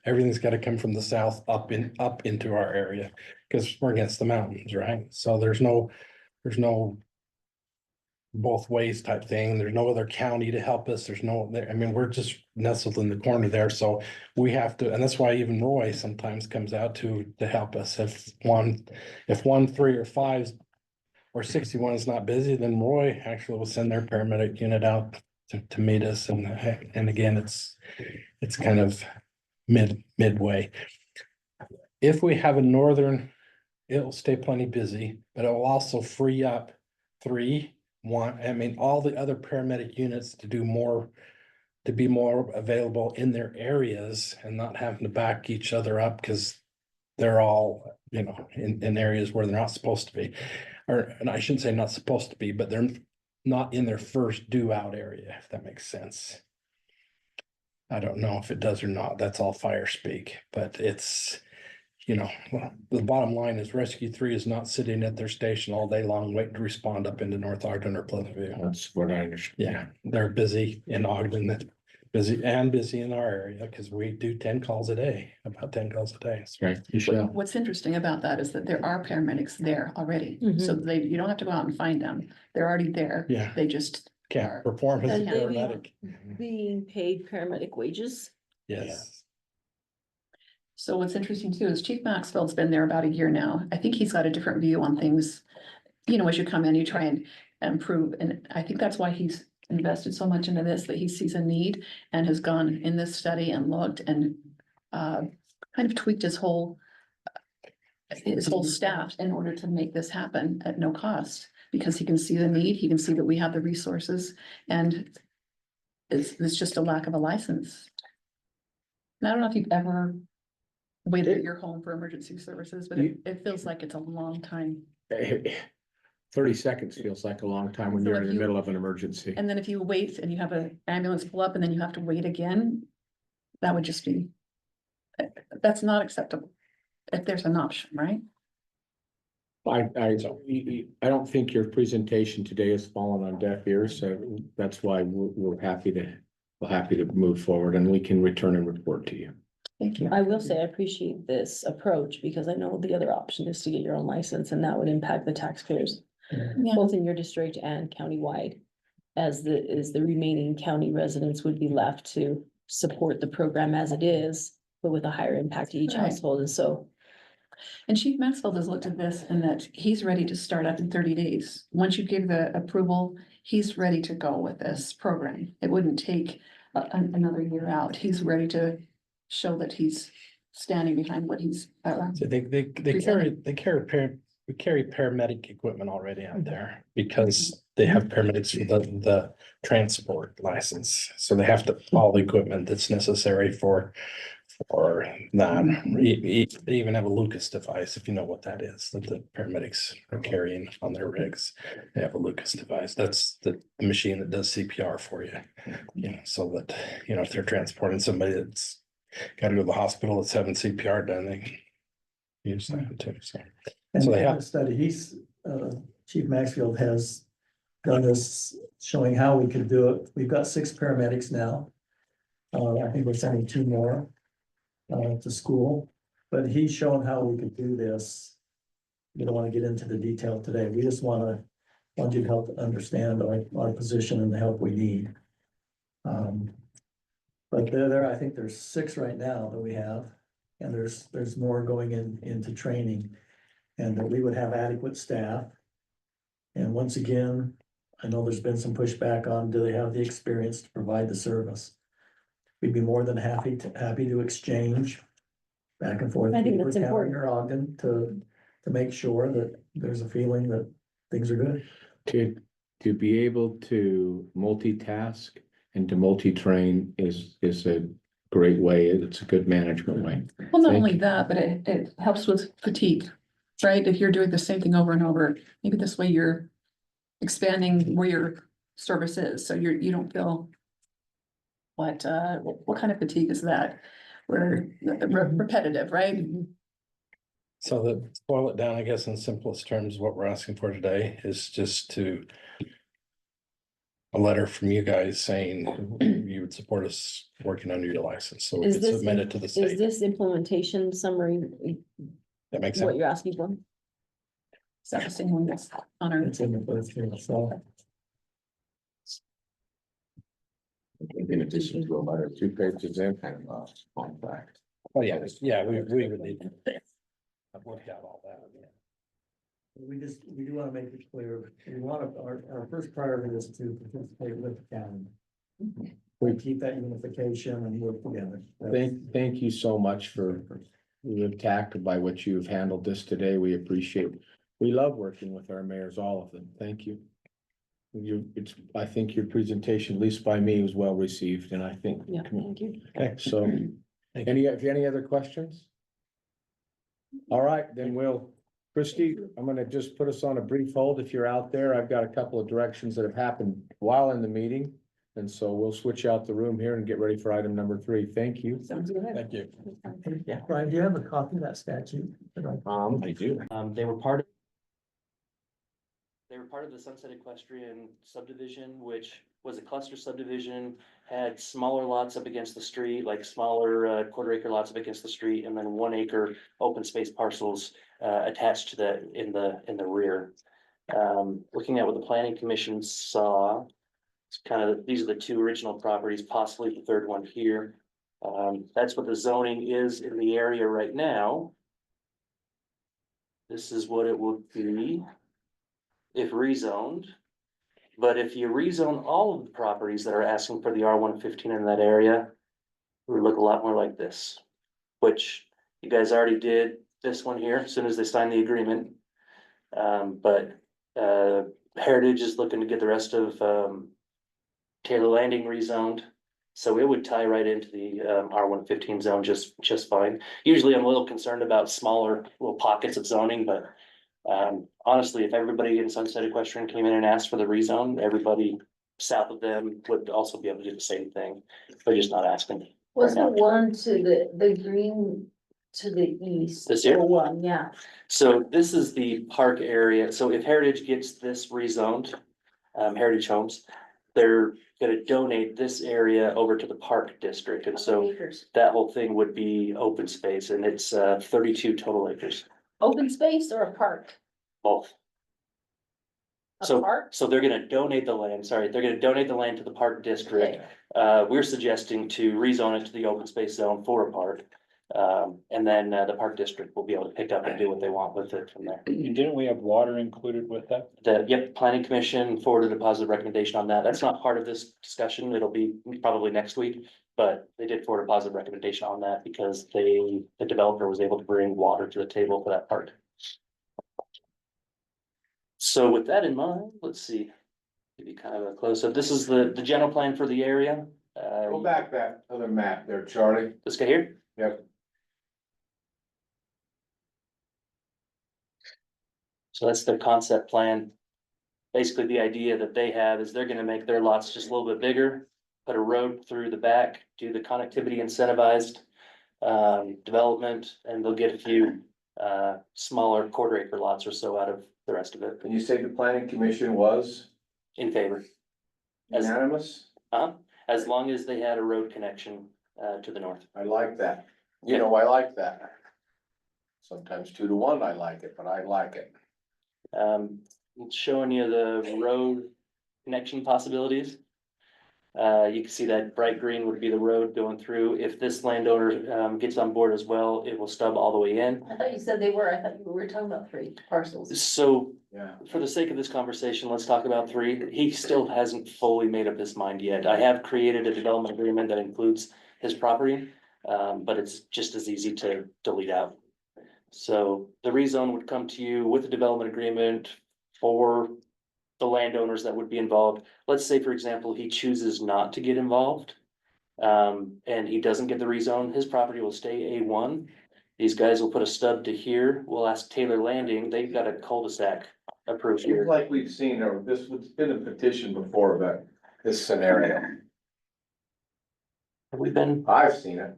Speaker 3: Everything's got to come from the south up into our area because we're against the mountains, right? So there's no both ways type thing. There's no other county to help us. We're just nestled in the corner there. So we have to, and that's why even Roy sometimes comes out to help us. If 1, 3, or 5 or 61 is not busy, then Roy actually will send their paramedic unit out to meet us. And again, it's kind of midway. If we have a northern, it'll stay plenty busy, but it will also free up 3, 1, all the other paramedic units to be more available in their areas and not having to back each other up because they're all, in areas where they're not supposed to be. And I shouldn't say not supposed to be, but they're not in their first due out area, if that makes sense. I don't know if it does or not. That's all fire speak, but it's, the bottom line is Rescue 3 is not sitting at their station all day long waiting to respond up into North Ogden or Pleasant View.
Speaker 1: That's what I understand.
Speaker 3: Yeah, they're busy in Ogden, busy in our area because we do 10 calls a day, about 10 calls a day. So,
Speaker 1: Right, Michelle.
Speaker 2: What's interesting about that is that there are paramedics there already, so you don't have to go out and find them. They're already there.
Speaker 3: Yeah.
Speaker 2: They just
Speaker 3: can't perform as a
Speaker 5: And they
Speaker 3: paramedic.
Speaker 5: being paid paramedic wages.
Speaker 3: Yes.
Speaker 2: So what's interesting too is Chief Maxfield's been there about a year now. I think he's got a different view on things. As you come in, you try and improve, and I think that's why he's invested so much into this, that he sees a need and has gone in this study and looked and kind of tweaked his whole staff in order to make this happen at no cost, because he can see the need, he can see that we have the resources, and it's just a lack of a license. And I don't know if you've ever waited at your home for emergency services, but it feels like it's a long time.
Speaker 1: 30 seconds feels like a long time when
Speaker 2: So
Speaker 1: you're
Speaker 2: if
Speaker 1: in the
Speaker 2: you-
Speaker 1: middle of an emergency.
Speaker 2: And then if you wait and you have an ambulance pull up and then you have to wait again, that would just be, that's not acceptable. If there's an option, right?
Speaker 1: I don't think your presentation today has fallen on deaf ears, so that's why we're happy to move forward, and we can return and report to you.
Speaker 2: Thank you.
Speaker 5: I will say I appreciate this approach because I know the other option is to get your own license and that would impact the taxpayers,
Speaker 2: Yeah.
Speaker 5: both in your district and countywide. As the remaining county residents would be left to support the program as it is, but with a higher impact to each
Speaker 2: Right.
Speaker 5: household, and so.
Speaker 2: And Chief Maxfield has looked at this and that he's ready to start up in 30 days. Once you give the approval, he's ready to go with this program. It wouldn't take another year out. He's ready to show that he's standing behind what he's.
Speaker 3: So they carry paramedic equipment already out there because they have paramedics with the transport license. So they have all the equipment that's necessary for that. They even have a Lucas device, if you know what that is, that the paramedics are carrying on their rigs. They have a Lucas device. That's the machine that does CPR for you. You know, so that, you know, if they're transporting somebody that's got to go to the hospital that's having CPR done, they can use that too, so.
Speaker 4: And
Speaker 3: So they
Speaker 4: in
Speaker 3: have-
Speaker 4: the study, Chief Maxfield has done this, showing how we could do it. We've got 6 paramedics now. I think we're sending 2 more to school, but he's shown how we could do this. We don't want to get into the detail today. We just want you to help understand our position and the help we need. But I think there's 6 right now that we have, and there's more going into training. And that we would have adequate staff. And once again, I know there's been some pushback on, do they have the experience to provide the service? We'd be more than happy to exchange back and forth.
Speaker 5: I think
Speaker 4: Weaver
Speaker 5: that's
Speaker 4: County
Speaker 5: important.
Speaker 4: or Ogden to make sure that there's a feeling that things are good.
Speaker 1: To be able to multitask and to multi-train is a great way. It's a good management way.
Speaker 2: Well, not
Speaker 1: Thank
Speaker 2: only
Speaker 1: you.
Speaker 2: that, but it helps with fatigue, right? If you're doing the same thing over and over, maybe this way you're expanding where your service is, so you don't feel. What kind of fatigue is that? We're repetitive, right?
Speaker 3: So to boil it down, I guess in simplest terms, what we're asking for today is just a letter from you guys saying you would support us working under your license, so we
Speaker 5: Is
Speaker 3: could
Speaker 5: this,
Speaker 3: submit it to the
Speaker 5: is
Speaker 3: state.
Speaker 5: this implementation summary
Speaker 3: That makes
Speaker 5: what
Speaker 3: sense.
Speaker 5: you're asking for?
Speaker 2: Is that the same one that's on our?
Speaker 4: It's in the first here, so.
Speaker 1: In addition to a letter, 2 pages in and contract.
Speaker 3: Oh, yeah, we would need. I've worked out all that, yeah.
Speaker 4: We do want to make it clear, our first priority is to participate with the county. We keep that unification and work together.
Speaker 1: Thank you so much for the tact by which you've handled this today. We appreciate it. We love working with our mayors, all of them. Thank you. I think your presentation, at least by me, was well received, and I think.
Speaker 5: Yeah, thank you.
Speaker 1: Okay, so, any other questions? All right, then Christie, I'm gonna just put us on a brief hold. If you're out there, I've got a couple of directions that have happened while in the meeting. And so we'll switch out the room here and get ready for item number 3. Thank you.
Speaker 2: Sounds good.
Speaker 3: Thank you.
Speaker 4: Yeah, Brian, do you have a copy of that statute?
Speaker 1: I do.
Speaker 6: They were part of the Sunset Equestrian Subdivision, which was a cluster subdivision, had smaller lots up against the street, like smaller quarter-acre lots up against the street, and then 1-acre open space parcels attached to that in the rear. Looking at what the planning commission saw, it's kind of, these are the 2 original properties, possibly the 3rd one here. That's what the zoning is in the area right now. This is what it would be if rezoned. But if you rezone all of the properties that are asking for the R115 in that area, it would look a lot more like this, which you guys already did this one here as soon as they signed the agreement. But Heritage is looking to get the rest of Taylor Landing rezoned. So it would tie right into the R115 zone just fine. Usually I'm a little concerned about smaller little pockets of zoning, but honestly, if everybody in Sunset Equestrian came in and asked for the rezone, everybody south of them would also be able to do the same thing. They're just not asking.
Speaker 5: Was
Speaker 6: right
Speaker 5: the
Speaker 6: now.
Speaker 5: one to the green to the east?
Speaker 6: This here?
Speaker 5: The one, yeah.
Speaker 6: So this is the park area. So if Heritage gets this rezoned, Heritage Homes, they're gonna donate this area over to the park district. And so
Speaker 5: Acres.
Speaker 6: that whole thing would be open space, and it's 32 total acres,
Speaker 5: Open space or a park?
Speaker 6: both. So,
Speaker 2: park?
Speaker 6: so they're gonna donate the land, sorry, they're gonna donate the land to the park district. We're suggesting to rezone it to the open space zone for a park. And then, the park district will be able to pick up and do what they want with it from there.
Speaker 7: Didn't we have water included with that?
Speaker 6: Yep, planning commission forwarded a positive recommendation on that. That's not part of this discussion. It'll be probably next week. But they did forward a positive recommendation on that because the developer was able to bring water to the table for that part. So with that in mind, let's see. Give you kind of a close up. This is the general plan for the area.
Speaker 1: Go back that other map there, Charlie.
Speaker 6: This guy here.
Speaker 1: Yep.
Speaker 6: So that's their concept plan. Basically, the idea that they have is they're gonna make their lots just a little bit bigger, put a road through the back, do the connectivity incentivized development, and they'll get a few smaller quarter acre lots or so out of the rest of it
Speaker 1: And you say the planning commission was
Speaker 6: in favor. As,
Speaker 1: unanimous?
Speaker 6: as long as they had a road connection to the north.
Speaker 1: I like that. You know, I like that. Sometimes 2 to 1, I like it, but I like it.
Speaker 6: It's showing you the road connection possibilities. You can see that bright green would be the road going through. If this landowner gets on board as well, it will stub all the way in.
Speaker 2: I thought you said they were, I thought you were talking about 3 parcels.
Speaker 6: So
Speaker 1: Yeah.
Speaker 6: for the sake of this conversation, let's talk about 3. He still hasn't fully made up his mind yet. I have created a development agreement that includes his property, but it's just as easy to delete out. So the rezone would come to you with a development agreement for the landowners that would be involved. Let's say, for example, he chooses not to get involved. And he doesn't get the rezone, his property will stay A1. These guys will put a stub to here. We'll ask Taylor Landing, they've got a cul-de-sac approved
Speaker 1: Seems
Speaker 6: here.
Speaker 1: like we've seen, or this was been a petition before, but this scenario,
Speaker 6: Have we been,
Speaker 1: I've seen it.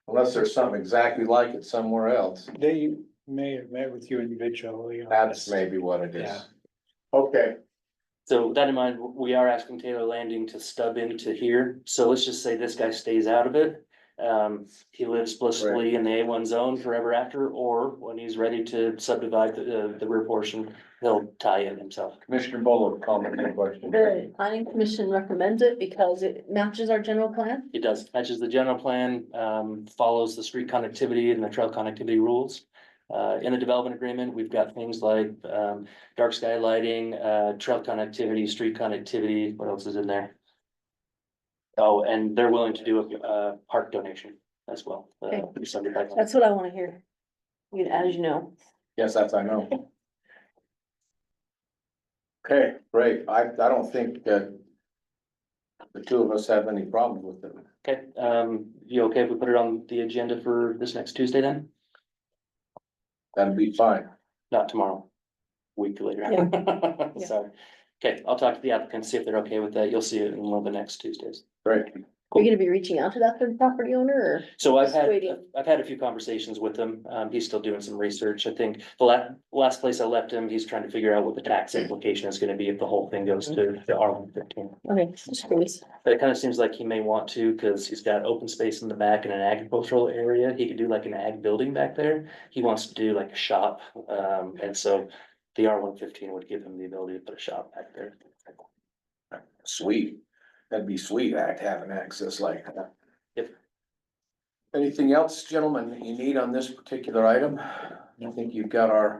Speaker 1: Unless there's something exactly like it somewhere else.
Speaker 7: They may have met with you individually. on
Speaker 1: That's
Speaker 7: this.
Speaker 1: maybe what it
Speaker 7: Yeah.
Speaker 1: is. Okay,
Speaker 6: so with that in mind, we are asking Taylor Landing to stub into here. So let's just say this guy stays out of it. He lives blissfully in the A1 zone forever after, or when he's ready to subdivide the rear portion, he'll tie in himself.
Speaker 1: Commissioner Bolo, comment or question?
Speaker 5: The planning commission recommends it because it matches our general plan.
Speaker 6: It does, matches the general plan, follows the street connectivity and the trail connectivity rules. In the development agreement, we've got things like, dark sky lighting, trail connectivity, street connectivity, what else is in there? Oh, and they're willing to do a park donation as well.
Speaker 5: Okay.
Speaker 6: $75.
Speaker 5: That's what I wanna hear. As you know.
Speaker 1: Yes, that's, I know. Okay, great. I don't think that the 2 of us have any problems with it.
Speaker 6: Okay, you okay if we put it on the agenda for this next Tuesday then?
Speaker 1: That'd be fine.
Speaker 6: Not tomorrow, week later.
Speaker 5: Yeah.
Speaker 6: Sorry. Okay, I'll talk to the applicant, see if they're okay with that. You'll see it in one of the next Tuesdays.
Speaker 1: Great.
Speaker 5: Are you gonna be reaching out to that third property owner or?
Speaker 6: So
Speaker 5: Just waiting.
Speaker 6: I've had a few conversations with him. He's still doing some research. I think the last place I left him, he's trying to figure out what the tax implication is gonna be if the whole thing goes to the R115.
Speaker 5: Okay, just curious.
Speaker 6: But it kind of seems like he may want to, cause he's got open space in the back and an agricultural area. He could do like an ag building back there. He wants to do like a shop. And so the R115 would give him the ability to put a shop back there.
Speaker 1: Sweet. That'd be sweet, having access like that.
Speaker 6: Yep.
Speaker 1: Anything else, gentlemen, you need on this particular item? I think you've got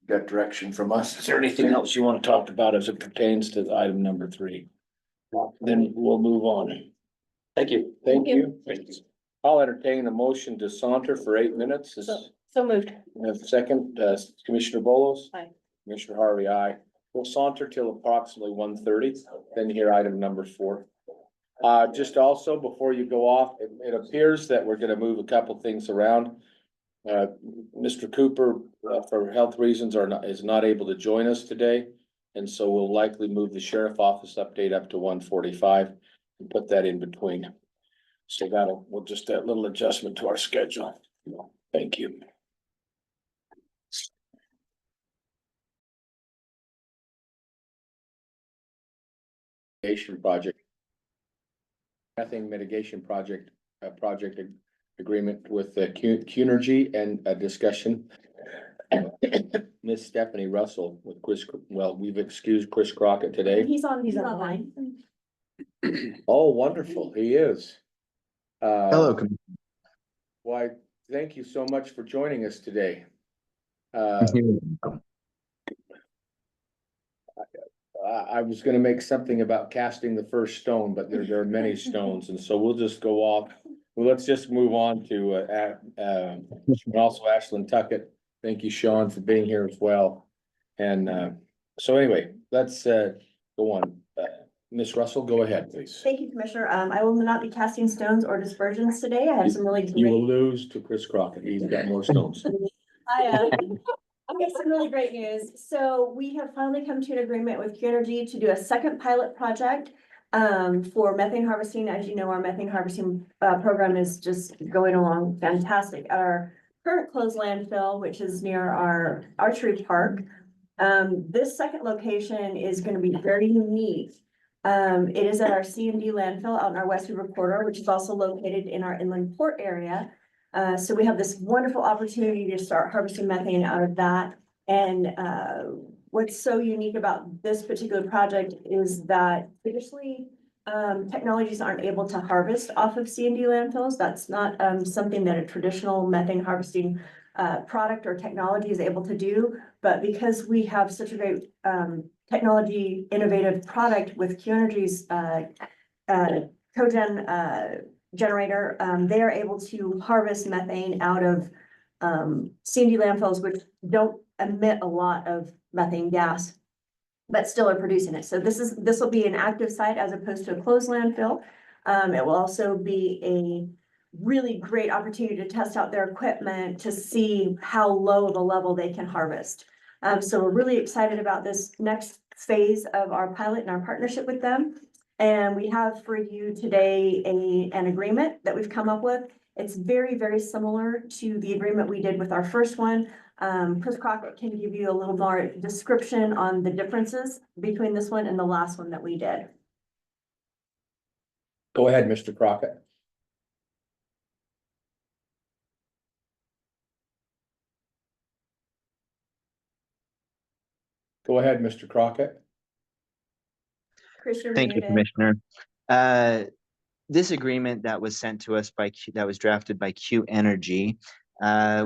Speaker 1: got direction from us. Is there anything else you want to talk about as it pertains to item number 3? Then we'll move on.
Speaker 6: Thank you.
Speaker 1: Thank you. I'll entertain a motion to saunter for 8 minutes.
Speaker 5: So moved.
Speaker 1: Second, Commissioner Bolos.
Speaker 5: Aye.
Speaker 1: Commissioner Harvey, aye. We'll saunter till approximately 1:30, then hear item number 4. Just also, before you go off, it appears that we're gonna move a couple things around. Mr. Cooper, for health reasons, is not able to join us today. And so we'll likely move the sheriff office update up to 1:45 and put that in between. So we'll just that little adjustment to our schedule. Thank you. Project. Methane mitigation project agreement with the Qnergy and a discussion. Miss Stephanie Russell with Chris, well, we've excused Chris Crockett today.
Speaker 8: He's on the line.
Speaker 1: Oh, wonderful, he is.
Speaker 9: Hello,
Speaker 1: Why, thank you so much for joining us today. I was gonna make something about casting the first stone, but there are many stones, and so we'll just go off. Well, let's just move on to, and also Ashlyn Tuckett. Thank you, Sean, for being here as well. And, so anyway, let's, go on. Ms. Russell, go ahead, please.
Speaker 8: Thank you, Commissioner. I will not be casting stones or dispersions today. I have some really
Speaker 1: You will
Speaker 8: great.
Speaker 1: lose to Chris Crockett. He's got more stones.
Speaker 8: I have some really great news. So we have finally come to an agreement with Qnergy to do a second pilot project for methane harvesting. As you know, our methane harvesting program is just going along fantastic at our current closed landfill, which is near our archery park. This second location is going to be very unique. It is at our C&D landfill out in our West River corridor, which is also located in our inland port area. So we have this wonderful opportunity to start harvesting methane out of that. And what's so unique about this particular project is that traditionally technologies aren't able to harvest off of C&D landfills. That's not something that a traditional methane harvesting product or technology is able to do. But because we have such a great technology innovative product with Qnergy's cogen generator, they are able to harvest methane out of C&D landfills, which don't emit a lot of methane gas, but still are producing it. So this will be an active site as opposed to a closed landfill. It will also be a really great opportunity to test out their equipment to see how low of a level they can harvest. So we're really excited about this next phase of our pilot and our partnership with them. And we have for you today an agreement that we've come up with. It's very, very similar to the agreement we did with our first one. Chris Crockett can give you a little more description on the differences between this one and the last one that we did.
Speaker 1: Go ahead, Mr. Crockett. Go ahead, Mr. Crockett.
Speaker 8: Chris, you're
Speaker 9: thank you,
Speaker 8: muted.
Speaker 9: Commissioner. This agreement that was sent to us that was drafted by Qnergy,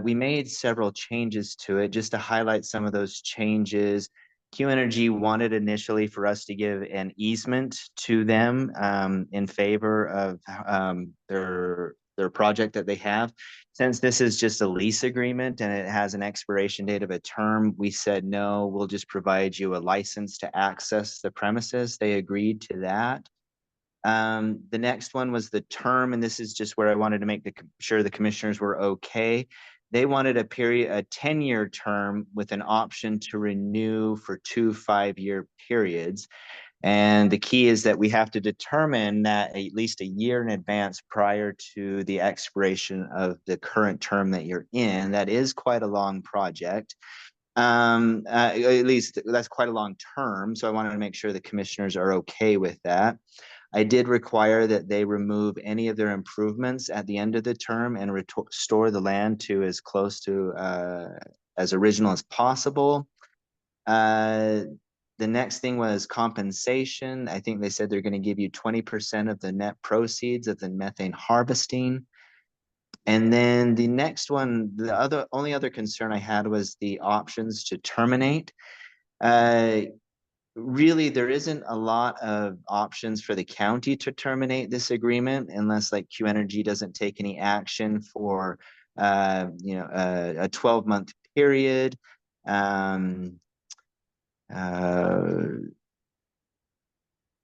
Speaker 9: we made several changes to it just to highlight some of those changes. Qnergy wanted initially for us to give an easement to them in favor of their project that they have. Since this is just a lease agreement and it has an expiration date of a term, we said, no, we'll just provide you a license to access the premises. They agreed to that. The next one was the term, and this is just where I wanted to make sure the commissioners were okay. They wanted a 10-year term with an option to renew for 2 5-year periods. And the key is that we have to determine that at least a year in advance prior to the expiration of the current term that you're in. That is quite a long project. At least that's quite a long term. So I wanted to make sure the commissioners are okay with that. I did require that they remove any of their improvements at the end of the term and restore the land to as close to as original as possible. The next thing was compensation. I think they said they're going to give you 20% of the net proceeds of the methane harvesting. And then the next one, the only other concern I had was the options to terminate. Really, there isn't a lot of options for the county to terminate this agreement unless like Qnergy doesn't take any action for a 12-month period.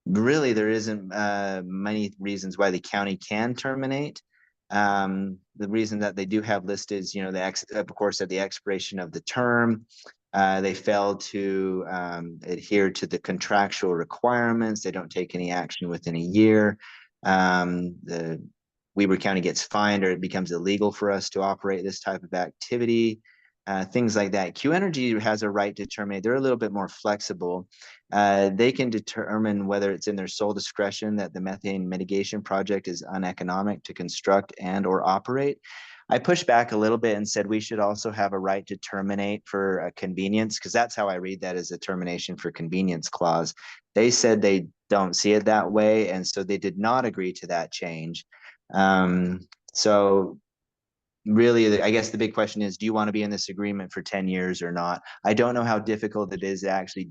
Speaker 9: Really, there isn't many reasons why the county can terminate. The reason that they do have listed is, of course, at the expiration of the term, they failed to adhere to the contractual requirements. They don't take any action within a year. The Weber County gets fined, or it becomes illegal for us to operate this type of activity. Things like that. Qnergy has a right to terminate. They're a little bit more flexible. They can determine whether it's in their sole discretion that the methane mitigation project is uneconomic to construct and or operate. I pushed back a little bit and said we should also have a right to terminate for a convenience, because that's how I read that, as a termination for convenience clause. They said they don't see it that way, and so they did not agree to that change. So really, I guess the big question is, do you want to be in this agreement for 10 years or not? I don't know how difficult it is to actually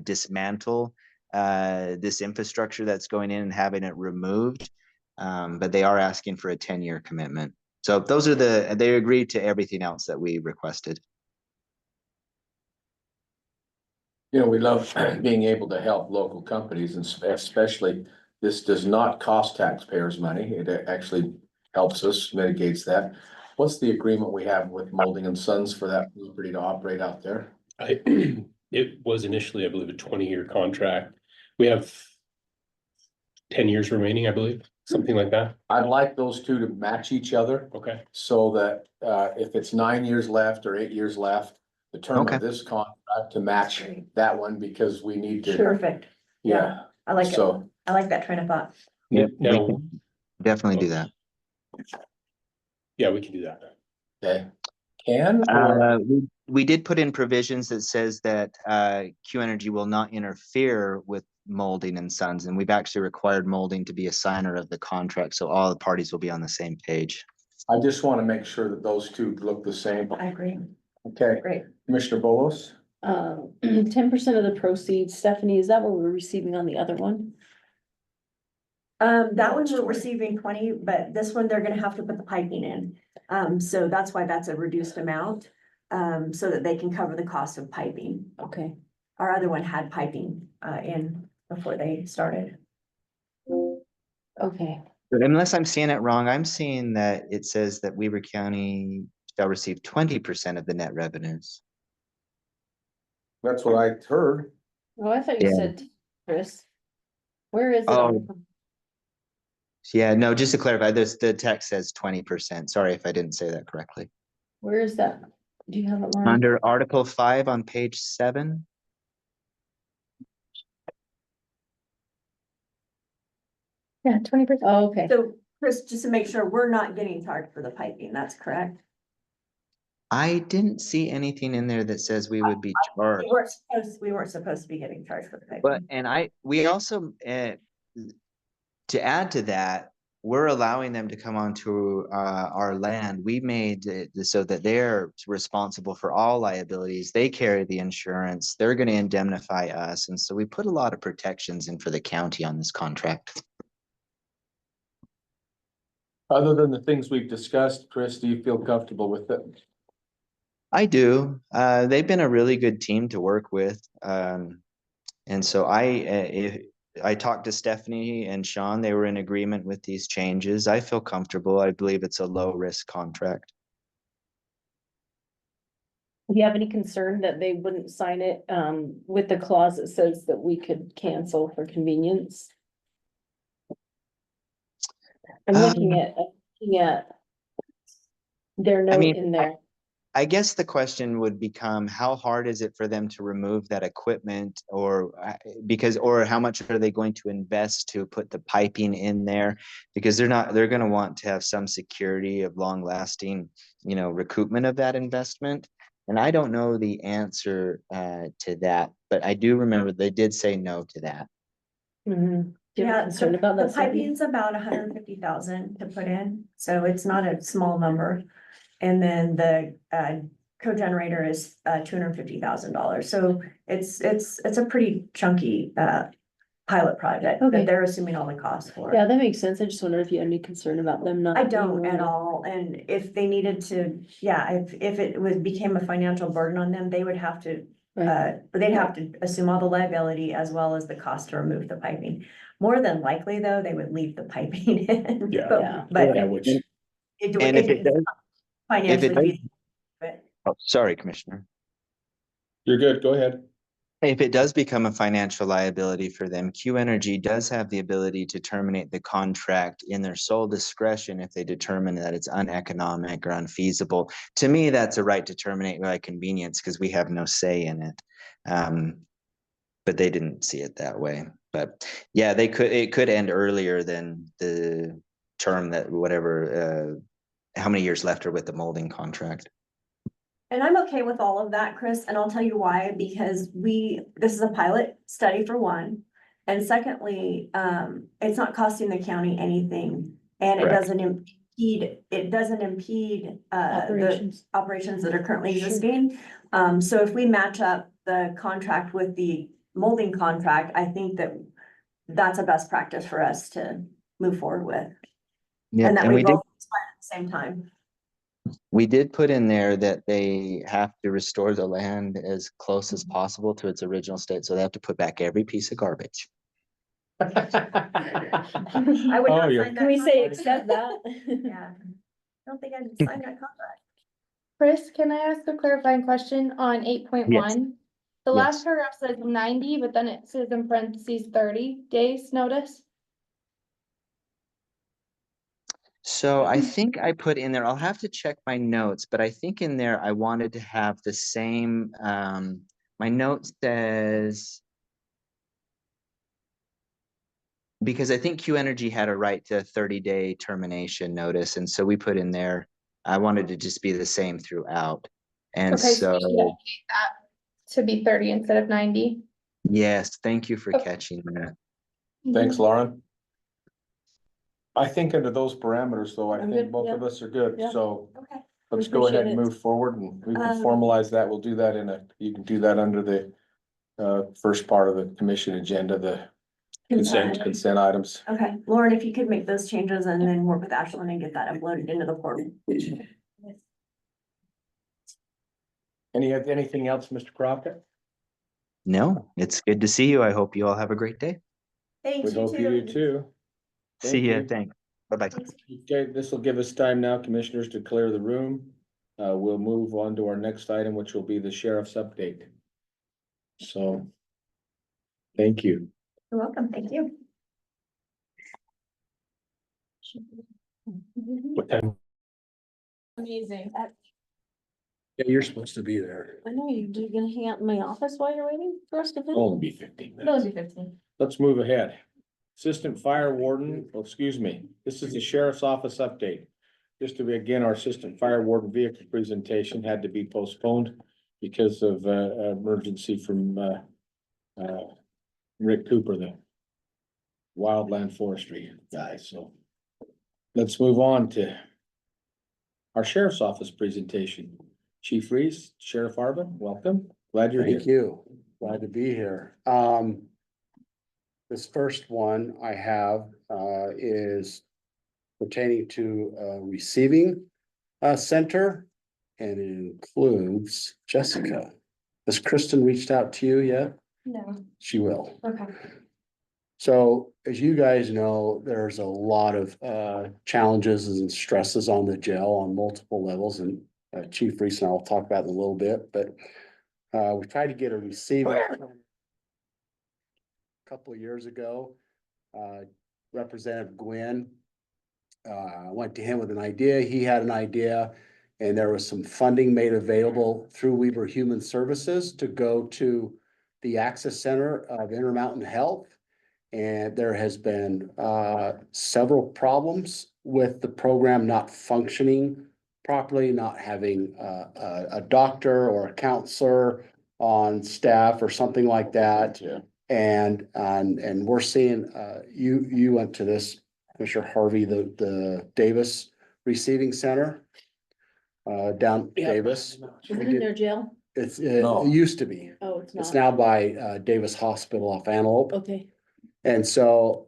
Speaker 9: dismantle this infrastructure that's going in and having it removed. But they are asking for a 10-year commitment. So those are they agreed to everything else that we requested.
Speaker 1: You know, we love being able to help local companies, and especially this does not cost taxpayers money. It actually helps us, mitigates that. What's the agreement we have with Molding and Sons for that property to operate out there?
Speaker 10: It was initially, I believe, a 20-year contract. We have 10 years remaining, I believe, something like that.
Speaker 1: I'd like those two to match each other
Speaker 10: Okay.
Speaker 1: so that if it's 9 years left or 8 years left, the term
Speaker 9: Okay.
Speaker 1: of this contract to match that one, because we need to,
Speaker 8: Perfect.
Speaker 1: yeah.
Speaker 8: I like it.
Speaker 1: So,
Speaker 8: I like that train of thought.
Speaker 9: Yep, we
Speaker 10: Now,
Speaker 9: can definitely do that.
Speaker 10: yeah, we can do that.
Speaker 1: okay. Or
Speaker 9: We did put in provisions that says that Qnergy will not interfere with Molding and Sons, and we've actually required Molding to be a signer of the contract, so all the parties will be on the same page.
Speaker 1: I just want to make sure that those two look the same.
Speaker 8: I agree.
Speaker 1: Okay,
Speaker 8: Great.
Speaker 1: Commissioner Bolos?
Speaker 5: 10% of the proceeds. Stephanie, is that what we're receiving on the other one?
Speaker 8: That one we're receiving 20, but this one they're gonna have to put the piping in. So that's why that's a reduced amount, so that they can cover the cost of piping.
Speaker 5: Okay.
Speaker 8: Our other one had piping, in before they started.
Speaker 5: Okay.
Speaker 9: But unless I'm seeing it wrong, I'm seeing that it says that Weber County shall receive 20% of the net revenues.
Speaker 1: That's what I heard.
Speaker 5: Oh, I thought you
Speaker 9: Yeah.
Speaker 5: said, Chris. Where is it?
Speaker 9: Oh. Yeah, no, just to clarify, the text says 20%. Sorry if I didn't say that correctly.
Speaker 5: Where is that? Do you have it, Lauren?
Speaker 9: Under Article 5 on page 7.
Speaker 8: Yeah, 20%.
Speaker 5: Oh, okay.
Speaker 8: So Chris, just to make sure, we're not getting charged for the piping, that's correct?
Speaker 9: I didn't see anything in there that says we would be charged.
Speaker 8: We weren't supposed to be getting charged for the piping.
Speaker 9: But, and we also, to add to that, we're allowing them to come onto our land. We made it so that they're responsible for all liabilities. They carry the insurance. They're going to indemnify us. And so we put a lot of protections in for the county on this contract.
Speaker 1: Other than the things we've discussed, Chris, do you feel comfortable with it?
Speaker 9: I do. They've been a really good team to work with. And so I talked to Stephanie and Sean. They were in agreement with these changes. I feel comfortable. I believe it's a low risk contract.
Speaker 5: Do you have any concern that they wouldn't sign it with the clause that says that we could cancel for convenience? I'm looking at their note in there.
Speaker 9: I guess the question would become, how hard is it for them to remove that equipment, or how much are they going to invest to put the piping in there? Because they're going to want to have some security of long lasting, recoupment of that investment. And I don't know the answer to that, but I do remember they did say no to that.
Speaker 5: Mm-hmm. Concerned about
Speaker 8: the
Speaker 5: that? Stephanie?
Speaker 8: piping's about 150,000 to put in, so it's not a small number. And then the co-generator is $250,000. So it's a pretty chunky pilot project
Speaker 5: Okay.
Speaker 8: that they're assuming all the costs for.
Speaker 5: Yeah, that makes sense. I just wondered if you had any concern about them not.
Speaker 8: I don't at all. And if they needed to, if it became a financial burden on them, they would have to,
Speaker 5: Right.
Speaker 8: they'd have to assume all the liability as well as the cost to remove the piping. More than likely, though, they would leave the piping in.
Speaker 10: Yeah.
Speaker 5: Yeah.
Speaker 8: But
Speaker 10: Yeah, which,
Speaker 9: And if it does,
Speaker 8: financially.
Speaker 9: oh, sorry, Commissioner.
Speaker 1: You're good, go ahead.
Speaker 9: If it does become a financial liability for them, Qnergy does have the ability to terminate the contract in their sole discretion if they determine that it's uneconomic or unfeasible. To me, that's a right to terminate by convenience because we have no say in it. But they didn't see it that way. But yeah, it could end earlier than the term that whatever how many years left are with the molding contract.
Speaker 8: And I'm okay with all of that, Chris, and I'll tell you why, because this is a pilot study for one. And secondly, it's not costing the county anything, and it
Speaker 9: Correct.
Speaker 8: doesn't impede, the
Speaker 5: Operations.
Speaker 8: operations that are currently
Speaker 5: Sure.
Speaker 8: existing. So if we match up the contract with the molding contract, I think that that's a best practice for us to move forward with.
Speaker 9: Yeah,
Speaker 8: And that
Speaker 9: and
Speaker 8: we
Speaker 9: we did,
Speaker 8: both sign at the same time.
Speaker 9: we did put in there that they have to restore the land as close as possible to its original state, so they have to put back every piece of garbage.
Speaker 8: I would
Speaker 1: Oh,
Speaker 8: not
Speaker 1: you're-
Speaker 8: sign that
Speaker 5: Can we say
Speaker 8: contract.
Speaker 5: accept that?
Speaker 8: Yeah. I don't think I'd sign that contract.
Speaker 11: Chris, can I ask a clarifying question on 8.1? The
Speaker 9: Yes.
Speaker 11: last paragraph says 90, but then it says in parentheses 30 days notice.
Speaker 9: So I think I put in there, I'll have to check my notes, but I think in there I wanted to have the same, my note says. Because I think Qnergy had a right to a 30-day termination notice, and so we put in there, I wanted to just be the same throughout. And
Speaker 11: Okay, so we should
Speaker 9: so,
Speaker 11: update that to be 30 instead of 90.
Speaker 9: yes, thank you for
Speaker 11: Okay.
Speaker 9: catching that.
Speaker 1: Thanks, Lauren. I think under those parameters, though, I
Speaker 5: I'm
Speaker 1: think
Speaker 5: good,
Speaker 1: both
Speaker 5: yeah.
Speaker 1: of us are good,
Speaker 5: Yeah.
Speaker 1: so
Speaker 8: Okay.
Speaker 1: let's
Speaker 5: We
Speaker 1: go ahead
Speaker 5: appreciate
Speaker 1: and
Speaker 5: it.
Speaker 1: move forward, and we can
Speaker 8: Um,
Speaker 1: formalize that. We'll do that you can do that under the first part of the commission agenda, the consent items.
Speaker 8: Okay, Lauren, if you could make those changes and then work with Ashlyn and get that uploaded into the portal.
Speaker 1: Anything else, Mr. Crockett?
Speaker 9: No, it's good to see you. I hope you all have a great day.
Speaker 8: Thanks,
Speaker 1: We
Speaker 8: you
Speaker 1: hope you do
Speaker 8: too.
Speaker 1: too.
Speaker 9: See
Speaker 1: Thank
Speaker 9: ya,
Speaker 1: you.
Speaker 9: thanks. Bye-bye.
Speaker 1: Okay, this will give us time now, commissioners, to clear the room. We'll move on to our next item, which will be the sheriff's update. So. Thank you.
Speaker 8: You're welcome, thank you.
Speaker 10: What time?
Speaker 5: Amazing.
Speaker 1: Yeah, you're supposed to be there.
Speaker 5: I know you're gonna hang out in my office while you're waiting for us to finish.
Speaker 1: Only be 15
Speaker 2: It'll
Speaker 1: minutes.
Speaker 2: be 15.
Speaker 1: Let's move ahead. Assistant Fire Warden, oh, excuse me, this is the sheriff's office update. Just to begin, our assistant fire warden vehicle presentation had to be postponed because of emergency from Rick Cooper, the wildland forestry guy, so. Let's move on to our sheriff's office presentation. Chief Reese, Sheriff Arvin, welcome. Glad you're here.
Speaker 12: Thank you. Glad to be here. This first one I have is pertaining to a receiving center, and it includes Jessica. Has Kristen reached out to you yet?
Speaker 8: No,
Speaker 12: She will.
Speaker 8: okay.
Speaker 12: So as you guys know, there's a lot of challenges and stresses on the jail on multiple levels, and Chief Reese and I will talk about it in a little bit, but we tried to get a receiving couple of years ago. Representative Gwynn, went to him with an idea. He had an idea, and there was some funding made available through Weaver Human Services to go to the Access Center of Intermountain Health. And there has been several problems with the program not functioning properly, not having a doctor or a counselor on staff or something like that.
Speaker 1: Yeah.
Speaker 12: And we're seeing, you went to this, Commissioner Harvey, the Davis Receiving Center. Down Davis.
Speaker 5: Is it in their jail?
Speaker 12: It
Speaker 1: No.
Speaker 12: used to be.
Speaker 5: Oh, it's
Speaker 12: It's
Speaker 5: not.
Speaker 12: now by Davis Hospital off Antelope.
Speaker 5: Okay.
Speaker 12: And so,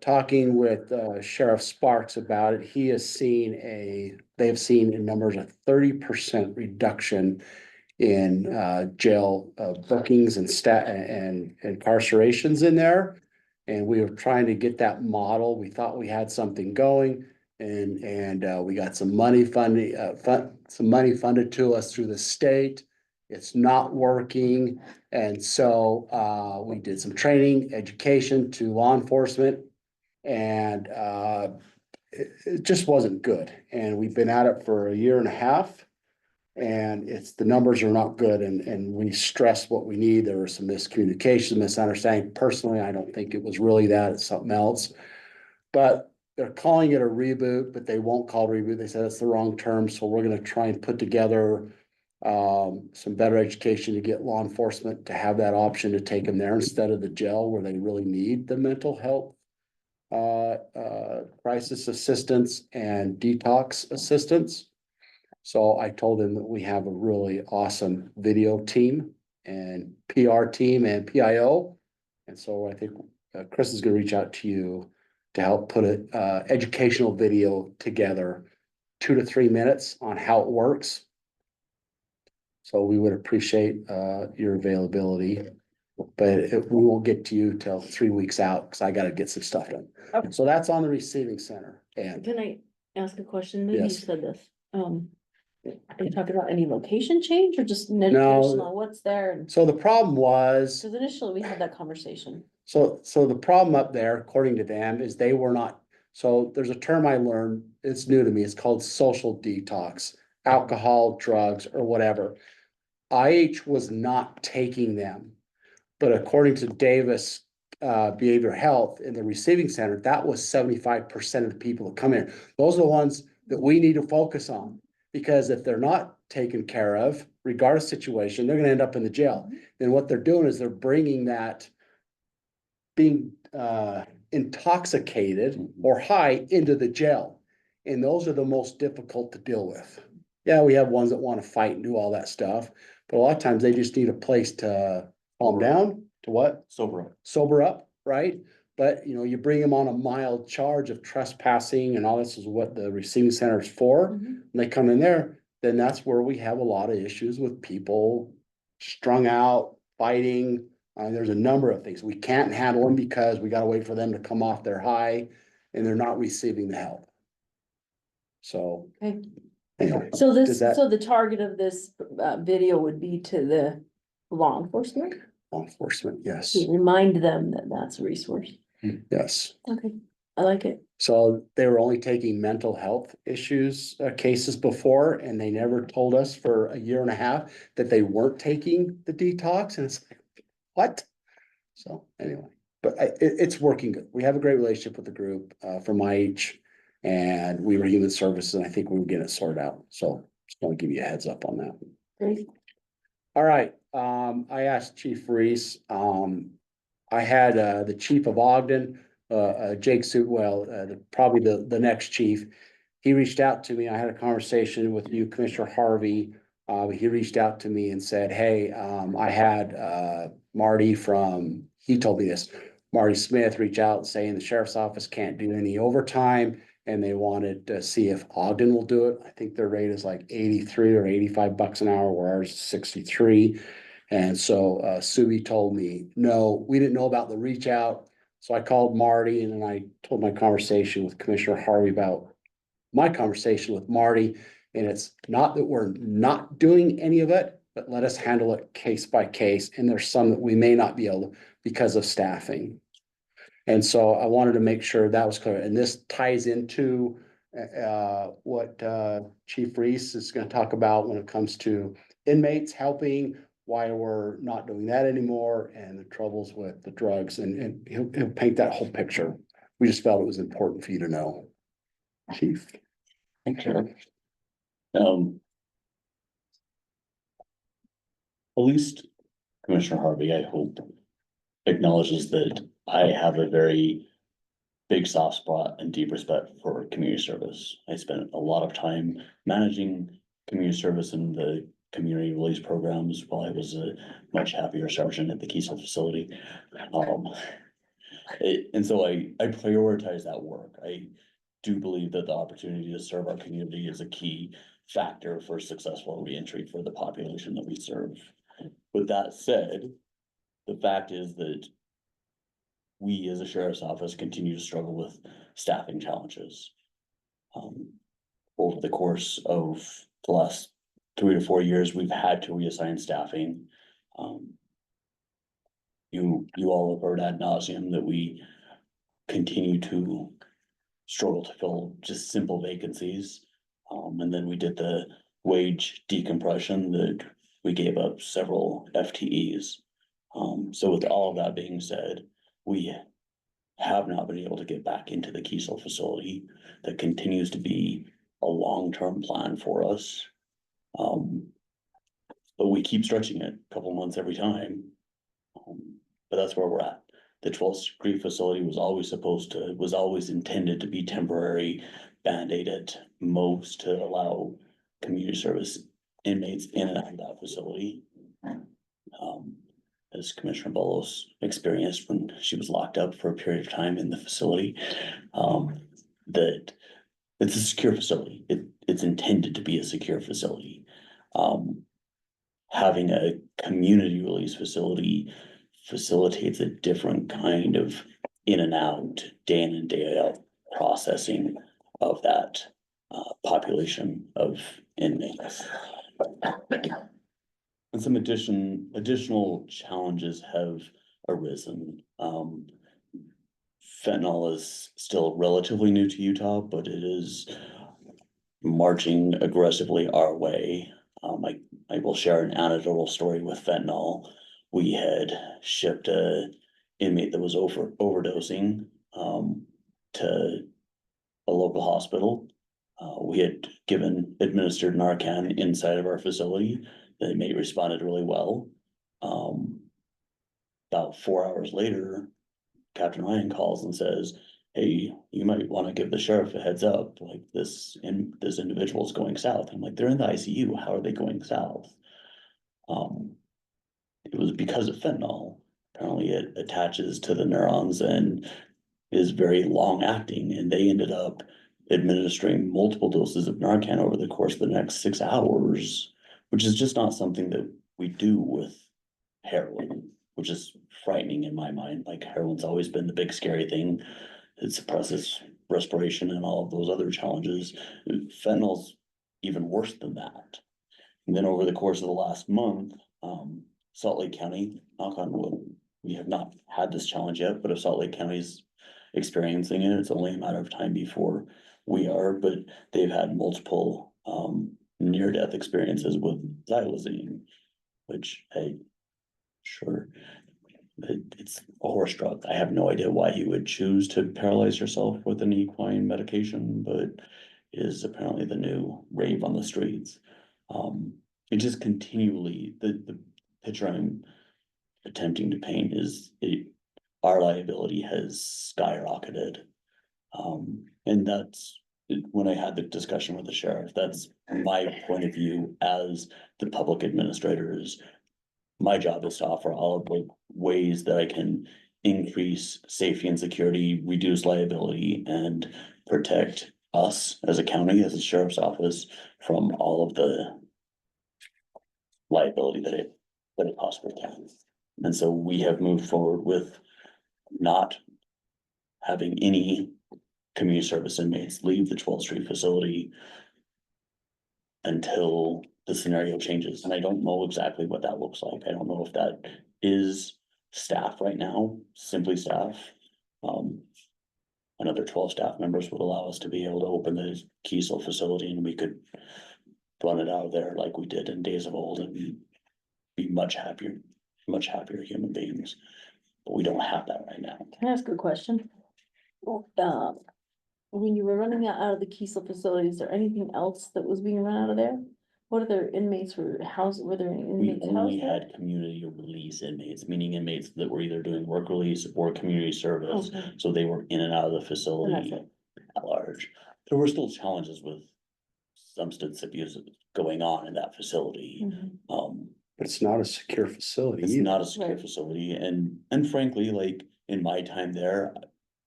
Speaker 12: talking with Sheriff Sparks about it, they have seen in numbers a 30% reduction in jail bookings and and incarcerations in there. And we were trying to get that model. We thought we had something going, and we got some money funded to us through the state. It's not working. And so we did some training, education to law enforcement, and it just wasn't good. And we've been at it for a year and a half, and the numbers are not good, and we stressed what we need. There was some miscommunication, misunderstanding. Personally, I don't think it was really that, it's something else. But they're calling it a reboot, but they won't call it a reboot. They said it's the wrong term, so we're gonna try and put together some better education to get law enforcement to have that option to take them there instead of the jail where they really need the mental health crisis assistance and detox assistance. So I told him that we have a really awesome video team and PR team and PIO. And so I think Chris is gonna reach out to you to help put an educational video together, 2 to 3 minutes on how it works. So we would appreciate your availability, but we won't get to you till 3 weeks out because I gotta get some stuff done.
Speaker 5: Okay.
Speaker 12: So that's on the receiving center and
Speaker 5: Can I ask a question? Maybe you
Speaker 12: Yes.
Speaker 5: said this. Are you talking about any location change or just an additional, what's there? And
Speaker 12: so the problem was.
Speaker 5: because initially we had that conversation.
Speaker 12: So the problem up there, according to them, is they were not, so there's a term I learned, it's new to me, it's called social detox, alcohol, drugs, or whatever. IH was not taking them, but according to Davis Behavioral Health in the receiving center, that was 75% of the people that come in. Those are the ones that we need to focus on, because if they're not taken care of, regardless of situation, they're gonna end up in the jail. Then what they're doing is they're bringing that being intoxicated or high into the jail. And those are the most difficult to deal with. Yeah, we have ones that want to fight and do all that stuff, but a lot of times they just need a place to calm down, to what? Sober up, right? But you know, you bring them on a mild charge of trespassing and all this is what the receiving center is for. And they come in there, then that's where we have a lot of issues with people strung out, fighting. There's a number of things. We can't handle them because we gotta wait for them to come off their high and they're not receiving the help. So.
Speaker 5: Okay.
Speaker 12: Anyway,
Speaker 5: So
Speaker 12: does that-
Speaker 5: so the target of this video would be to the law enforcement?
Speaker 12: Law enforcement, yes,
Speaker 5: To remind them that that's a resource.
Speaker 12: yes.
Speaker 5: Okay, I like it.
Speaker 12: So they were only taking mental health issues, cases before, and they never told us for a year and a half that they weren't taking the detox, and it's like, what? So anyway, but it's working good. We have a great relationship with the group, from IH, and we were human services, and I think we will get it sorted out. So just want to give you a heads up on that.
Speaker 5: Great.
Speaker 12: All right, I asked Chief Reese, I had, the chief of Ogden, Jake Sutwell, probably the next chief. He reached out to me. I had a conversation with you, Commissioner Harvey. He reached out to me and said, hey, I had, Marty from, he told me this, Marty Smith reach out saying the sheriff's office can't do any overtime. And they wanted to see if Ogden will do it. I think their rate is like 83 or 85 bucks an hour, where ours is 63. And so Subi told me, no, we didn't know about the reach out. So I called Marty and then I told my conversation with Commissioner Harvey about my conversation with Marty. And it's not that we're not doing any of it, but let us handle it case by case. And there's some that we may not be able to because of staffing. And so I wanted to make sure that was clear. And this ties into what Chief Reese is going to talk about when it comes to inmates helping, why we're not doing that anymore, and the troubles with the drugs. And he'll paint that whole picture. We just felt it was important for you to know. Chief.
Speaker 13: Okay. At least Commissioner Harvey, I hope, acknowledges that I have a very big soft spot and deep respect for community service. I spent a lot of time managing community service in the community release programs while I was a much happier sergeant at the Keystone facility. And so I prioritize that work. I do believe that the opportunity to serve our community is a key factor for successful reentry for the population that we serve. With that said, the fact is that we as a sheriff's office continue to struggle with staffing challenges. Over the course of the last 3 to 4 years, we've had to reassign staffing. You all have heard ad nauseum that we continue to struggle to fill just simple vacancies. And then we did the wage decompression that we gave up several FTEs. So with all of that being said, we have not been able to get back into the Kiesel facility. That continues to be a long-term plan for us. But we keep stretching it a couple months every time. But that's where we're at. The 12th Street facility was always intended to be temporary, Band-Aid at most to allow community service inmates in and out of that facility. As Commissioner Bolos experienced when she was locked up for a period of time in the facility, that it's a secure facility. It's intended to be a secure facility. Having a community release facility facilitates a different kind of in and out, day in and day out processing of that population of inmates. And some additional challenges have arisen. Fentanyl is still relatively new to Utah, but it is marching aggressively our way. I will share an anecdotal story with fentanyl. We had shipped a inmate that was overdosing to a local hospital. We had administered Narcan inside of our facility. The inmate responded really well. About 4 hours later, Captain Ryan calls and says, "Hey, you might want to give the sheriff a heads up, like this individual is going south." I'm like, "They're in the ICU, how are they going south?" It was because of fentanyl. Apparently it attaches to the neurons and is very long acting, and they ended up administering multiple doses of Narcan over the course of the next 6 hours, which is just not something that we do with heroin, which is frightening in my mind. Like, heroin's always been the big scary thing. It suppresses respiration and all of those other challenges. Fentanyl's even worse than that. And then over the course of the last month, Salt Lake County, knock on wood, we have not had this challenge yet, but if Salt Lake County's experiencing it, it's only a matter of time before we are, but they've had multiple near-death experiences with xylazine, which it's a horse drug. I have no idea why you would choose to paralyze yourself with an equine medication, but is apparently the new rave on the streets. It just continually, the picture I'm attempting to paint is our liability has skyrocketed. And that's when I had the discussion with the sheriff, that's my point of view as the public administrators. My job is to offer all of the ways that I can increase safety and security, reduce liability, and protect us as a county, as a sheriff's office, from all of the liability that it possibly can. And so we have moved forward with not having any community service inmates leave the 12th Street facility until the scenario changes. And I don't know exactly what that looks like. I don't know if that is staff right now, simply staff. Another 12 staff members would allow us to be able to open the Kiesel facility, and we could run it out of there like we did in days of old and be much happier human beings. But we don't have that right now.
Speaker 5: Can I ask a question? When you were running out of the Kiesel facility, is there anything else that was being run out of there? What other inmates were there any
Speaker 13: We
Speaker 5: inmates
Speaker 13: only
Speaker 5: housed there?
Speaker 13: had community release inmates, meaning inmates that were either doing work release or community service.
Speaker 5: Okay.
Speaker 13: So they were in and out of the
Speaker 5: And
Speaker 13: facility
Speaker 5: that's it.
Speaker 13: at large. There were still challenges with substance abuse going on in that facility.
Speaker 5: Mhm.
Speaker 12: But it's not a secure facility
Speaker 13: It's
Speaker 12: either.
Speaker 13: not a secure
Speaker 5: Right.
Speaker 13: facility, and frankly, like, in my time there,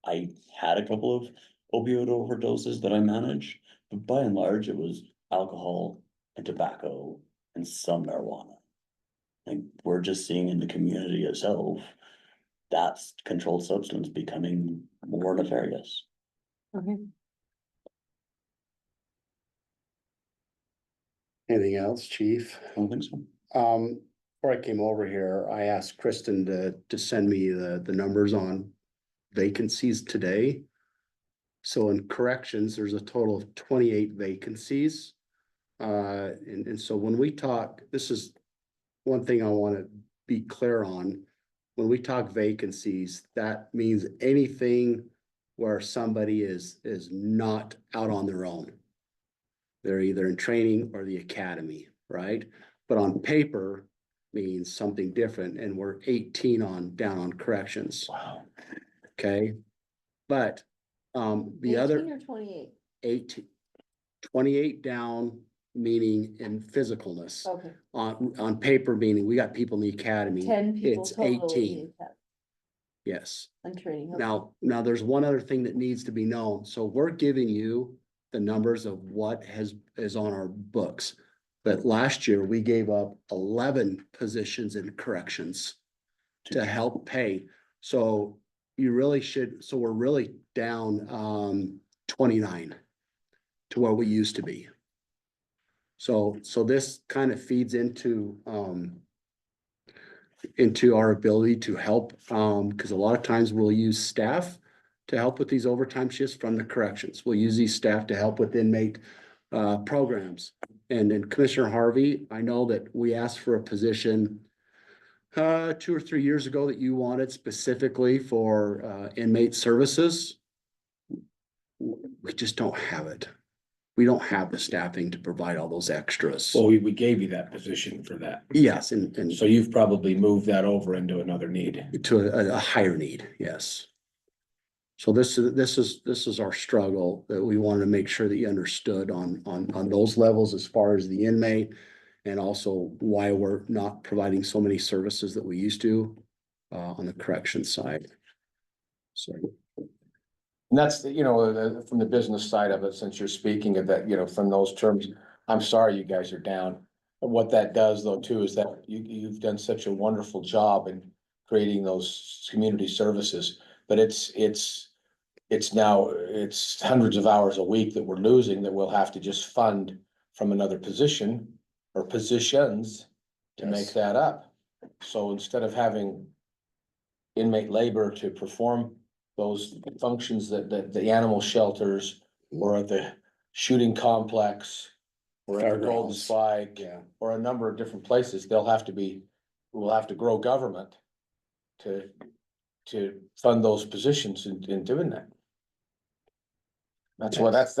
Speaker 13: I had a couple of opioid overdoses that I managed, but by and large, it was alcohol and tobacco and some marijuana. Like, we're just seeing in the community itself, that's controlled substance becoming more nefarious.
Speaker 5: Okay.
Speaker 12: Anything else, chief?
Speaker 13: I don't think so.
Speaker 12: Before I came over here, I asked Kristen to send me the numbers on vacancies today. So in corrections, there's a total of 28 vacancies. And so when we talk, this is one thing I want to be clear on. when we talk vacancies, that means anything where somebody is not out on their own. They're either in training or the academy, right? But on paper means something different, and we're 18 down on corrections.
Speaker 3: Wow.
Speaker 12: Okay, but the
Speaker 5: 18
Speaker 12: other
Speaker 5: or 28?
Speaker 12: 18, 28 down, meaning in physicalness.
Speaker 5: Okay,
Speaker 12: On paper, meaning we got people in the academy.
Speaker 5: 10 people
Speaker 12: It's
Speaker 5: total.
Speaker 12: 18. Yes.
Speaker 5: I'm training. okay.
Speaker 12: Now there's one other thing that needs to be known. So we're giving you the numbers of what is on our books. But last year, we gave up 11 positions in corrections to help pay. So you really should, so we're really down 29 to where we used to be. So this kind of feeds into our ability to help, because a lot of times we'll use staff to help with these overtime shifts from the corrections. We'll use these staff to help with inmate programs. And then Commissioner Harvey, I know that we asked for a position 2 or 3 years ago that you wanted specifically for inmate services. We just don't have it. We don't have the staffing to provide all those extras.
Speaker 1: So we gave you that position for that.
Speaker 12: Yes, and
Speaker 1: So you've probably moved that over into another need.
Speaker 12: to a higher need, yes. So this is our struggle that we wanted to make sure that you understood on those levels as far as the inmate. And also why we're not providing so many services that we used to on the correction side. So.
Speaker 1: And that's, from the business side of it, since you're speaking of that, from those terms, I'm sorry you guys are down. But what that does though too, is that you've done such a wonderful job in creating those community services. But it's hundreds of hours a week that we're losing that we'll have to just fund from another position or positions to make that up. So instead of having inmate labor to perform those functions that the animal shelters or at the shooting complex or at the Golden
Speaker 12: Fairgrounds.
Speaker 1: Spike, or a number of different places, we'll have to grow government to fund those positions in doing that. That's what, that's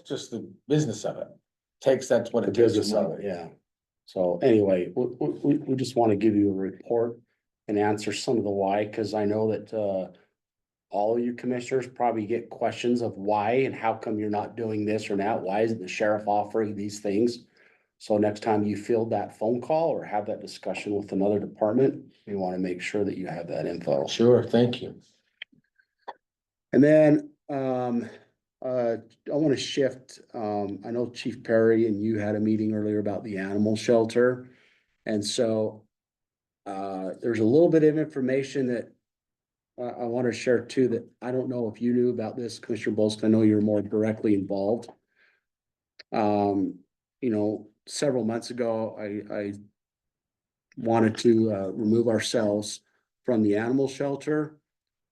Speaker 1: just the business of it. That's what
Speaker 12: The
Speaker 1: it takes.
Speaker 12: business of it, yeah. So anyway, we just want to give you a report and answer some of the why, because I know that all of you commissioners probably get questions of why and how come you're not doing this or that. Why isn't the sheriff offering these things? So next time you field that phone call or have that discussion with another department, you want to make sure that you have that info.
Speaker 1: Sure, thank you.
Speaker 12: And then I want to shift. I know Chief Perry and you had a meeting earlier about the animal shelter. And so there's a little bit of information that I want to share too, that I don't know if you knew about this, Commissioner Bolsk. I know you're more directly involved. Several months ago, I wanted to remove ourselves from the animal shelter.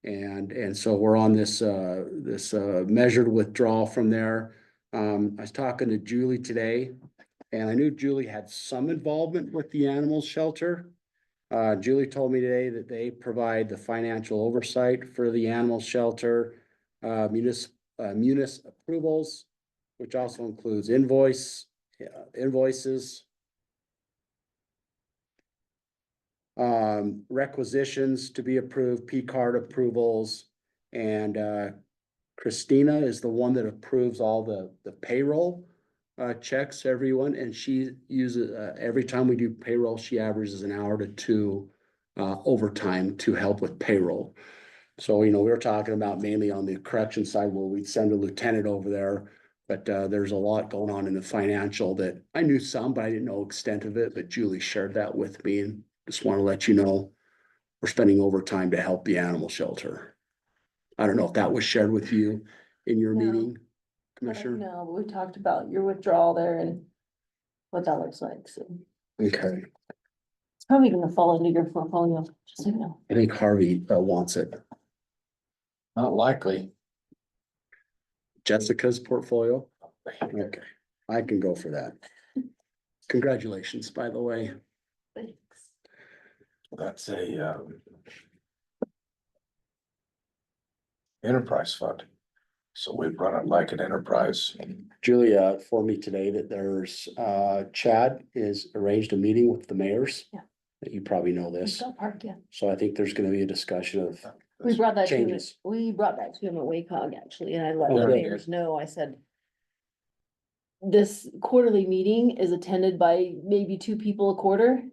Speaker 12: And so we're on this measured withdrawal from there. I was talking to Julie today, and I knew Julie had some involvement with the animal shelter. Julie told me today that they provide the financial oversight for the animal shelter, munis approvals, which also includes invoices, requisitions to be approved, P-card approvals, and Christina is the one that approves all the payroll checks everyone, and she uses every time we do payroll, she averages an hour to 2 overtime to help with payroll. So we were talking about mainly on the correction side where we'd send a lieutenant over there, but there's a lot going on in the financial that I knew some, but I didn't know extent of it. But Julie shared that with me, and just want to let you know we're spending overtime to help the animal shelter. I don't know if that was shared with you in your meeting, Commissioner.
Speaker 5: No, but we talked about your withdrawal there and what that looks like, so
Speaker 12: Okay,
Speaker 5: it's probably gonna fall into your portfolio, just so you know.
Speaker 12: I think Harvey wants it.
Speaker 1: Not likely.
Speaker 12: Jessica's portfolio. Okay, I can go for that. Congratulations, by the way.
Speaker 5: Thanks.
Speaker 1: That's a enterprise fund. So we run it like an enterprise.
Speaker 12: Julia informed me today that there's, Chad is arranged a meeting with the mayors.
Speaker 5: Yeah.
Speaker 12: That you probably know this,
Speaker 5: Park, yeah.
Speaker 12: so I think there's gonna be a discussion of,
Speaker 5: We brought that to him,
Speaker 12: Changes.
Speaker 5: we brought that to him at WACOG actually, and I let the
Speaker 12: Okay.
Speaker 5: mayors know, I said. This quarterly meeting is attended by maybe 2 people a quarter.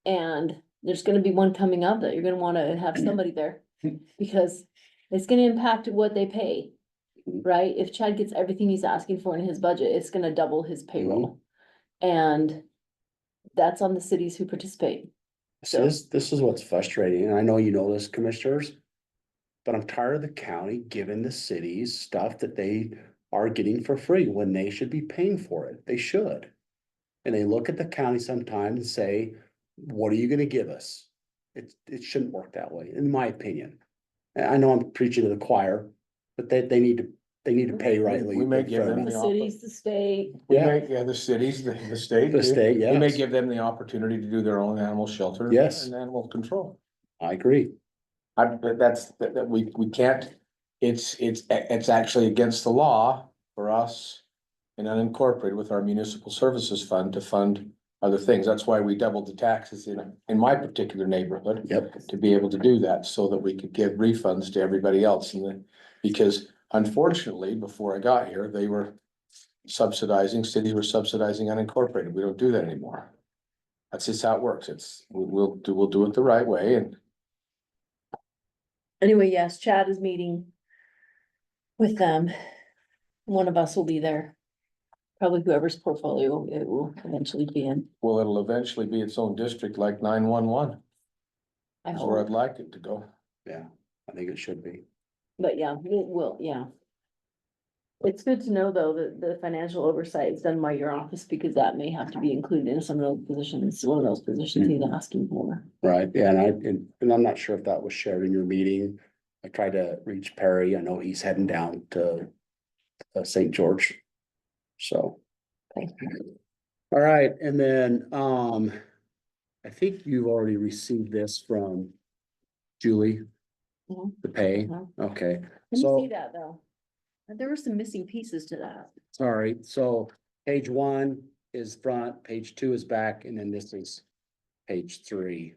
Speaker 5: And there's gonna be one coming up that you're gonna wanna have somebody there. Because it's gonna impact what they pay. Right? If Chad gets everything he's asking for in his budget, it's gonna double his payroll. And that's on the cities who participate.
Speaker 12: so this is what's frustrating, and I know you know this, commissioners. But I'm tired of the county giving the cities stuff that they are getting for free when they should be paying for it. They should. And they look at the county sometimes and say, what are you gonna give us? It shouldn't work that way, in my opinion. And I know I'm preaching to the choir, but they need to pay rightly.
Speaker 1: We may give them
Speaker 5: The
Speaker 1: the
Speaker 5: cities, the state,
Speaker 1: We
Speaker 12: Yeah.
Speaker 1: may, yeah, the cities, the state.
Speaker 12: The state,
Speaker 1: We may
Speaker 12: yes.
Speaker 1: give them the opportunity to do their own animal shelter.
Speaker 12: Yes.
Speaker 1: And animal control.
Speaker 12: I agree.
Speaker 1: That we can't, it's actually against the law for us in unincorporated with our municipal services fund to fund other things. That's why we doubled the taxes in my particular neighborhood.
Speaker 12: Yep.
Speaker 1: To be able to do that so that we could give refunds to everybody else because unfortunately, before I got here, they were cities were subsidizing unincorporated. We don't do that anymore. That's just how it works. We'll do it the right way and
Speaker 5: anyway, yes, Chad is meeting. With them. One of us will be there. Probably whoever's portfolio it will eventually be in.
Speaker 1: well, it'll eventually be its own district like 911.
Speaker 5: I
Speaker 1: That's where
Speaker 5: hope,
Speaker 1: I'd like it to go.
Speaker 12: Yeah, I think it should be.
Speaker 5: but yeah, it will, yeah. It's good to know though, that the financial oversight is done by your office because that may have to be included in some of those positions, one of those positions he's asking for.
Speaker 12: Right, yeah, and I'm not sure if that was shared in your meeting. I tried to reach Perry. I know he's heading down to St. George. So.
Speaker 5: Okay.
Speaker 12: All right, and then, I think you've already received this from Julie,
Speaker 5: Mhm.
Speaker 12: the pay.
Speaker 5: Mhm.
Speaker 12: Okay,
Speaker 5: Let me
Speaker 12: so,
Speaker 5: see that though. There were some missing pieces to that.
Speaker 12: sorry, so page 1 is front, page 2 is back, and then this is page 3.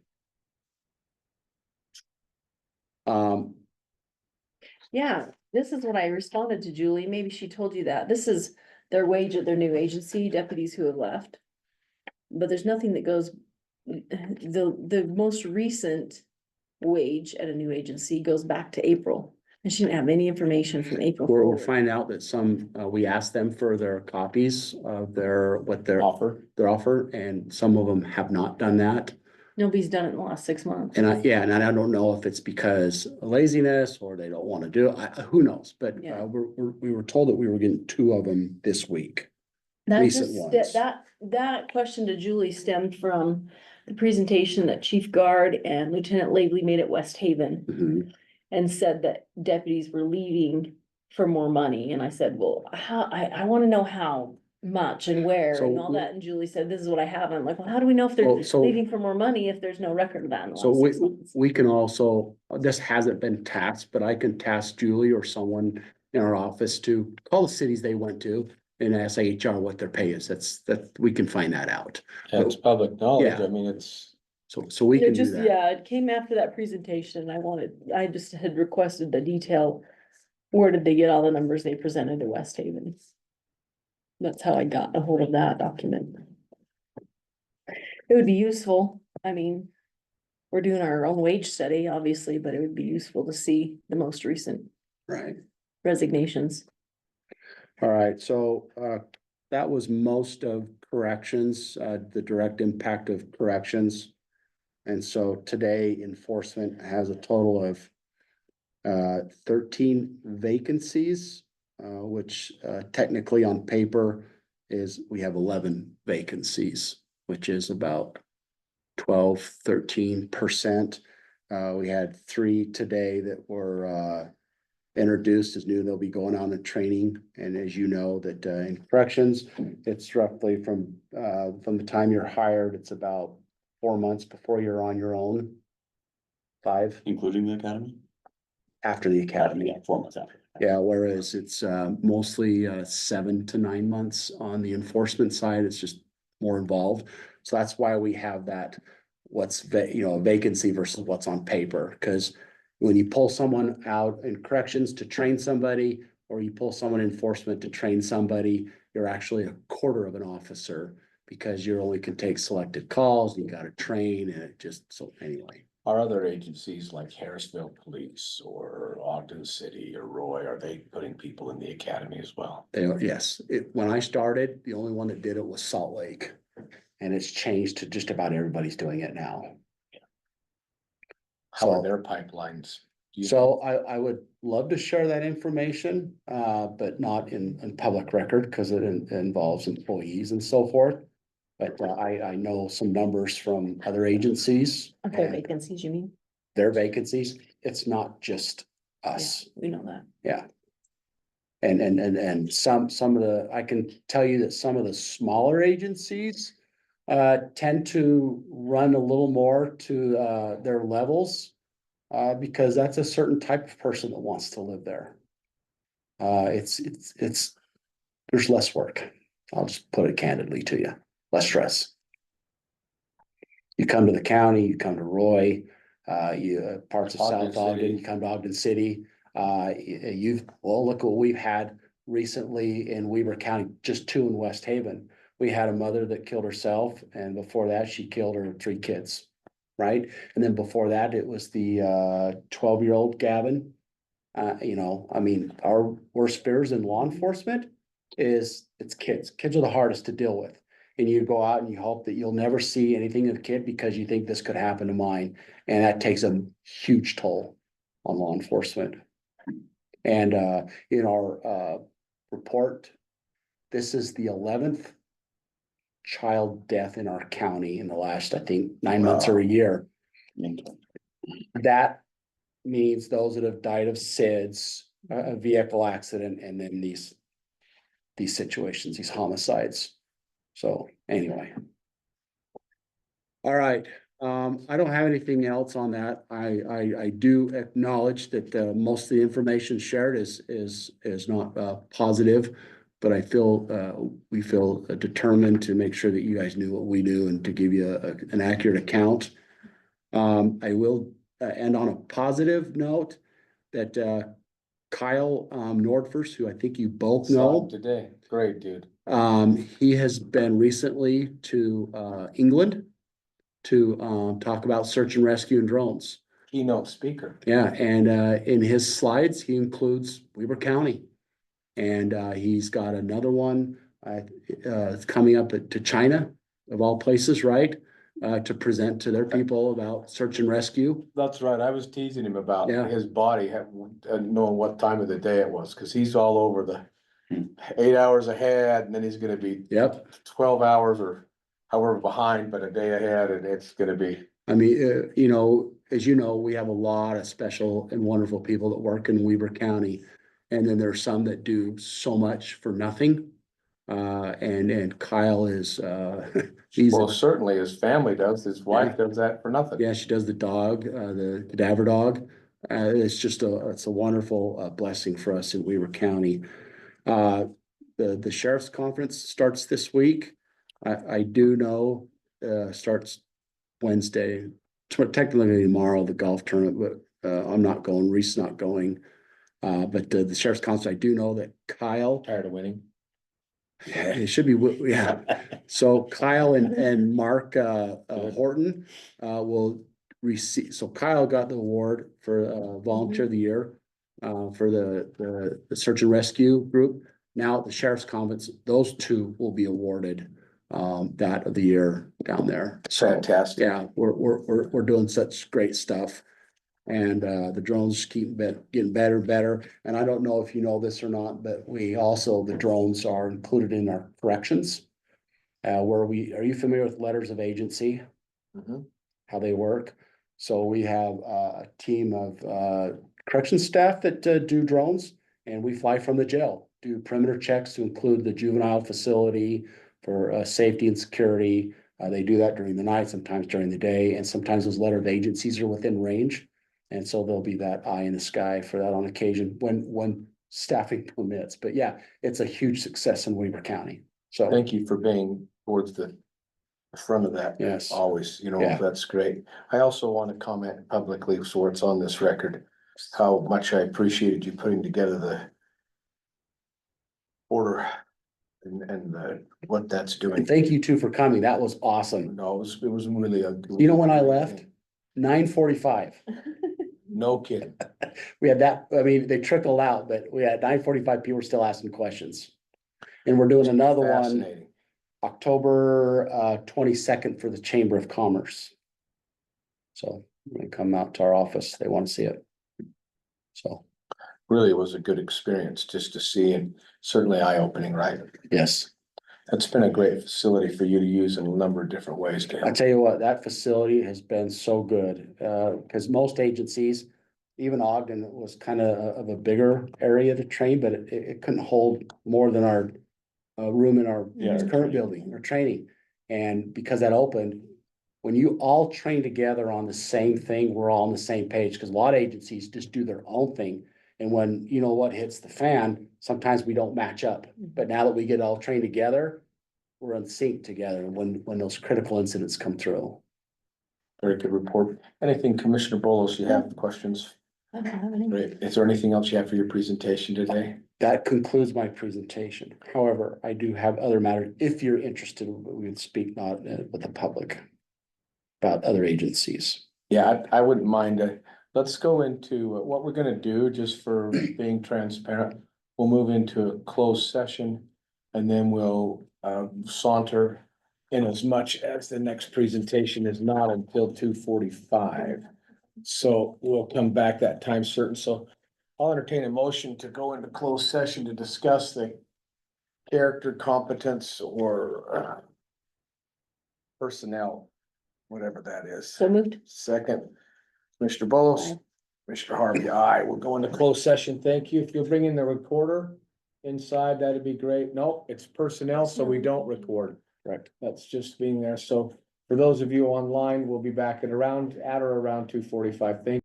Speaker 5: Yeah, this is what I responded to Julie. Maybe she told you that. This is their wage at their new agency, deputies who have left. But there's nothing that goes, the most recent wage at a new agency goes back to April. And she didn't have any information from April
Speaker 12: We'll
Speaker 5: forward.
Speaker 12: find out that some, we asked them for their copies of what their offer, and some of them have not done that.
Speaker 5: Nobody's done it in the last 6 months.
Speaker 12: And I don't know if it's because of laziness or they don't want to do it. Who knows? But
Speaker 5: Yeah.
Speaker 12: we were told that we were getting 2 of them this week.
Speaker 5: That
Speaker 12: recent
Speaker 5: just,
Speaker 12: ones.
Speaker 5: that question to Julie stemmed from the presentation that Chief Guard and Lieutenant Lavely made at West Haven.
Speaker 12: Mhm.
Speaker 5: And said that deputies were leaving for more money, and I said, well, I wanna know how much and where
Speaker 12: So
Speaker 5: and all that, and Julie said, this is what I have, I'm like, well, how do we know if they're
Speaker 12: Well, so-
Speaker 5: leaving for more money if there's no record of that in the
Speaker 12: So
Speaker 5: last 6 months?
Speaker 12: we can also, this hasn't been tasked, but I can task Julie or someone in our office to call the cities they went to and ask HR what their pay is. That we can find that out.
Speaker 1: Yeah, it's public knowledge.
Speaker 12: Yeah.
Speaker 1: I mean, it's.
Speaker 12: So we
Speaker 5: It
Speaker 12: can do
Speaker 5: just,
Speaker 12: that.
Speaker 5: yeah, it came after that presentation, I just had requested the detail. Where did they get all the numbers they presented to West Haven? That's how I got a hold of that document. It would be useful, I mean, we're doing our own wage study, obviously, but it would be useful to see the most recent
Speaker 12: Right.
Speaker 5: resignations.
Speaker 12: All right, so that was most of corrections, the direct impact of corrections. And so today enforcement has a total of 13 vacancies, which technically on paper is we have 11 vacancies, which is about 12-13%. We had 3 today that were introduced as new. They'll be going on a training. And as you know, that in corrections, it's roughly from the time you're hired, it's about 4 months before you're on your own. 5,
Speaker 13: Including the academy?
Speaker 12: after the academy.
Speaker 13: 4 months after.
Speaker 12: Yeah, whereas it's mostly 7 to 9 months on the enforcement side, it's just more involved. So that's why we have that, vacancy versus what's on paper, because when you pull someone out in corrections to train somebody, or you pull someone in enforcement to train somebody, you're actually a quarter of an officer, because you only can take selected calls, you gotta train, and it just, so anyway.
Speaker 1: Are other agencies like Harrisville Police or Ogden City or Roy, are they putting people in the academy as well?
Speaker 12: Yes, when I started, the only one that did it was Salt Lake. And it's changed to just about everybody's doing it now.
Speaker 1: How are
Speaker 12: So,
Speaker 1: their pipelines? Do you
Speaker 12: so I would love to share that information, but not in public record, because it involves employees and so forth. But I know some numbers from other agencies.
Speaker 5: Of their
Speaker 12: and
Speaker 5: vacancies, you mean?
Speaker 12: Their vacancies, it's not just us.
Speaker 5: We know that.
Speaker 12: Yeah. And some of the, I can tell you that some of the smaller agencies tend to run a little more to their levels. Because that's a certain type of person that wants to live there. It's, there's less work. I'll just put it candidly to you, less stress. You come to the county, you come to Roy, parts of
Speaker 1: Ogden
Speaker 12: South Ogden,
Speaker 1: City.
Speaker 12: you come to Ogden City. Look what we've had recently in Weber County, just 2 in West Haven. We had a mother that killed herself, and before that, she killed her 3 kids. Right? And then before that, it was the 12-year-old Gavin. Our worst fears in law enforcement is it's kids. Kids are the hardest to deal with. And you go out and you hope that you'll never see anything of a kid because you think this could happen to mine. And that takes a huge toll on law enforcement. And in our report, this is the 11th child death in our county in the last, I think, 9 months or a year. That means those that have died of SIDS, a vehicle accident, and then these situations, these homicides. So anyway. All right, I don't have anything else on that. I do acknowledge that most of the information shared is not positive. But I feel, we feel determined to make sure that you guys knew what we knew and to give you an accurate account. I will end on a positive note that Kyle Nordfors, who I think you both know.
Speaker 1: Today, great dude.
Speaker 12: He has been recently to England to talk about search and rescue and drones.
Speaker 1: Keynote speaker.
Speaker 12: Yeah, and in his slides, he includes Weber County. And he's got another one it's coming up to China, of all places, right? To present to their people about search and rescue.
Speaker 1: That's right. I was teasing him about
Speaker 12: Yeah.
Speaker 1: his body, knowing what time of the day it was, because he's all over the 8 hours ahead, and then he's gonna be 12 hours or however behind, but a day ahead, and it's gonna be.
Speaker 12: I mean, as you know, we have a lot of special and wonderful people that work in Weber County. And then there's some that do so much for nothing. And Kyle is,
Speaker 1: Well, certainly his family does. His wife does that for nothing.
Speaker 12: Yeah, she does the dog, the cadaver dog. It's just it's a wonderful blessing for us in Weber County. The sheriff's conference starts this week. I do know, starts Wednesday, technically tomorrow, the golf tournament, but I'm not going, Reese's not going. But the sheriff's conference, I do know that Kyle.
Speaker 1: Tired of winning.
Speaker 12: It should be, yeah. So Kyle and Mark Horton will receive, so Kyle got the award for Volunteer of the Year for the search and rescue group. Now the sheriff's conference, those 2 will be awarded that of the year down there. So,
Speaker 1: Fantastic.
Speaker 12: yeah, we're doing such great stuff. And the drones keep getting better and better. And I don't know if you know this or not, but the drones are included in our corrections. Are you familiar with letters of agency? How they work? So we have a team of correction staff that do drones, and we fly from the jail, do perimeter checks to include the juvenile facility for safety and security. They do that during the night, sometimes during the day, and sometimes those letter of agencies are within range. And so there'll be that eye in the sky for that on occasion when staffing permits. But yeah, it's a huge success in Weber County. So
Speaker 1: Thank you for being towards the front of that.
Speaker 12: Yes.
Speaker 1: Always,
Speaker 12: Yeah.
Speaker 1: that's great. I also want to comment publicly, so it's on this record, how much I appreciated you putting together the order and what that's doing.
Speaker 12: and thank you too for coming. That was awesome.
Speaker 1: No, it was really a.
Speaker 12: You know when I left? 9:45.
Speaker 1: No kidding.
Speaker 12: We had that, I mean, they trickled out, but we had 9:45 people were still asking questions. And we're doing another one
Speaker 1: Fascinating.
Speaker 12: October 22nd for the Chamber of Commerce. So I'm gonna come out to our office. They want to see it. So,
Speaker 1: Really was a good experience just to see, and certainly eye-opening, right?
Speaker 12: yes,
Speaker 1: It's been a great facility for you to use in a number of different ways to
Speaker 12: I
Speaker 1: help.
Speaker 12: tell you what, that facility has been so good, because most agencies, even Ogden was kind of a bigger area to train, but it couldn't hold more than our room in our
Speaker 1: Yeah.
Speaker 12: current building, our training. And because that opened, when you all train together on the same thing, we're all on the same page, because a lot of agencies just do their own thing. And when, you know what hits the fan, sometimes we don't match up. But now that we get all trained together, we're in sync together when those critical incidents come through.
Speaker 1: Very good report. Anything, Commissioner Bolos, you have questions?
Speaker 5: I don't have any.
Speaker 1: Great. Is there anything else you have for your presentation today?
Speaker 12: That concludes my presentation. However, I do have other matters. If you're interested, we would speak not with the public about other agencies.
Speaker 1: Yeah, I wouldn't mind. Let's go into what we're gonna do, just for being transparent. We'll move into a closed session and then we'll saunter in as much as the next presentation is not until 2:45. So we'll come back that time certain. So I'll entertain a motion to go into closed session to discuss the character, competence, or personnel, whatever that is.
Speaker 5: So moved.
Speaker 1: Second, Commissioner Bolos,
Speaker 5: Aye.
Speaker 1: Commissioner Harvey, aye. We'll go into closed session. Thank you. If you'll bring in the recorder inside, that'd be great. No, it's personnel, so we don't record.
Speaker 12: Correct.
Speaker 1: That's just being there. So for those of you online, we'll be back at or around 2:45. Thank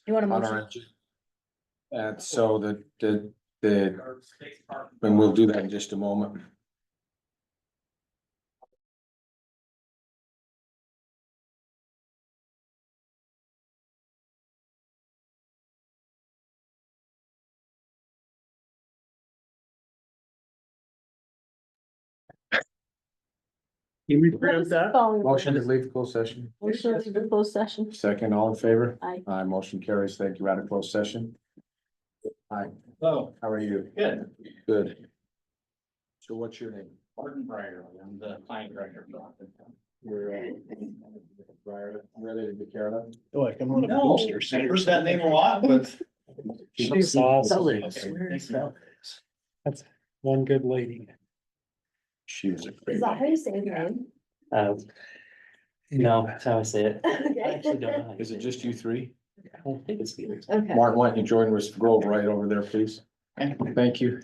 Speaker 5: You want a
Speaker 1: on
Speaker 5: motion?
Speaker 1: our engine. And so and we'll do that in just a moment.
Speaker 5: Can we print that?
Speaker 1: Motion to leave closed session.
Speaker 5: Motion to leave the closed session.
Speaker 1: Second, all in favor?
Speaker 5: Aye.
Speaker 1: Aye, motion carries. Thank you. Out of closed session. Hi,
Speaker 7: Oh,
Speaker 1: how are you?
Speaker 7: good.
Speaker 1: Good. So what's your name?
Speaker 7: Warden Breyer, I'm the client director for Ogden.
Speaker 1: You're ready to be care of?
Speaker 7: Like I'm on a poster. Heard that name a lot, but.
Speaker 1: She's
Speaker 7: awesome.
Speaker 3: That's one good lady.
Speaker 1: She was a great.
Speaker 8: Is that how you say his name?
Speaker 3: No, that's how I say it.
Speaker 8: Okay.
Speaker 1: Is it just you three?
Speaker 3: I don't think it's the.
Speaker 8: Okay.
Speaker 1: Martin, why don't you join us, go right over there, please? Thank you.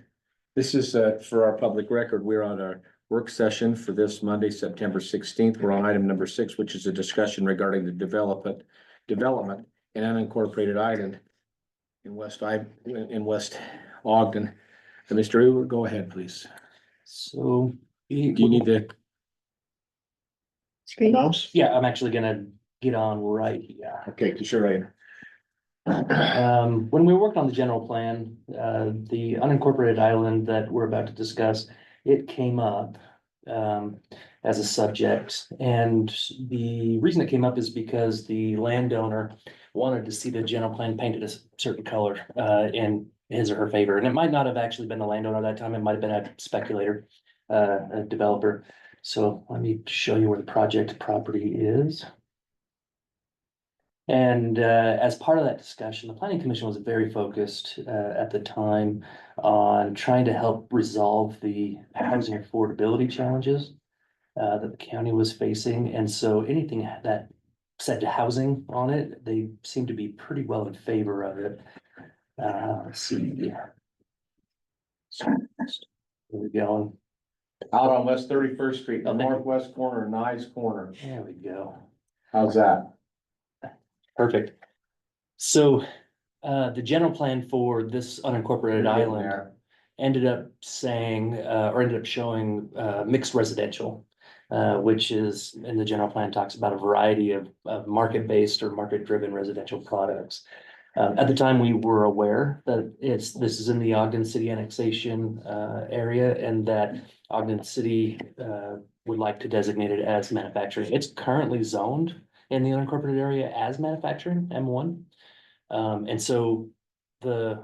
Speaker 1: This is for our public record. We're on our work session for this Monday, September 16th. We're on item number 6, which is a discussion regarding the development in unincorporated island in West Ogden. And Mr. Uber, go ahead, please.
Speaker 3: So.
Speaker 1: Do you need to?
Speaker 3: Yeah, I'm actually gonna get on right here.
Speaker 1: Okay, sure, right.
Speaker 3: When we worked on the general plan, the unincorporated island that we're about to discuss, it came up as a subject. And the reason it came up is because the landowner wanted to see the general plan painted a certain color in his or her favor. And it might not have actually been the landowner at that time. It might have been a speculator, a developer. So let me show you where the project property is. And as part of that discussion, the planning commission was very focused at the time on trying to help resolve the housing affordability challenges that the county was facing. And so anything that said housing on it, they seem to be pretty well in favor of it. Let's see. Here we go.
Speaker 1: Out on West 31st Street, the
Speaker 6: Okay.
Speaker 1: northwest corner, Nye's Corner.
Speaker 6: There we go.
Speaker 1: How's that?
Speaker 6: Perfect. So, the general plan for this unincorporated
Speaker 1: You're getting
Speaker 6: island
Speaker 1: there.
Speaker 6: ended up saying, or ended up showing, mixed residential. Which is, in the general plan, talks about a variety of market-based or market-driven residential products. At the time, we were aware that this is in the Ogden City annexation, area, and that Ogden City, would like to designate it as manufacturing. It's currently zoned in the unincorporated area as manufacturing, M1. And so I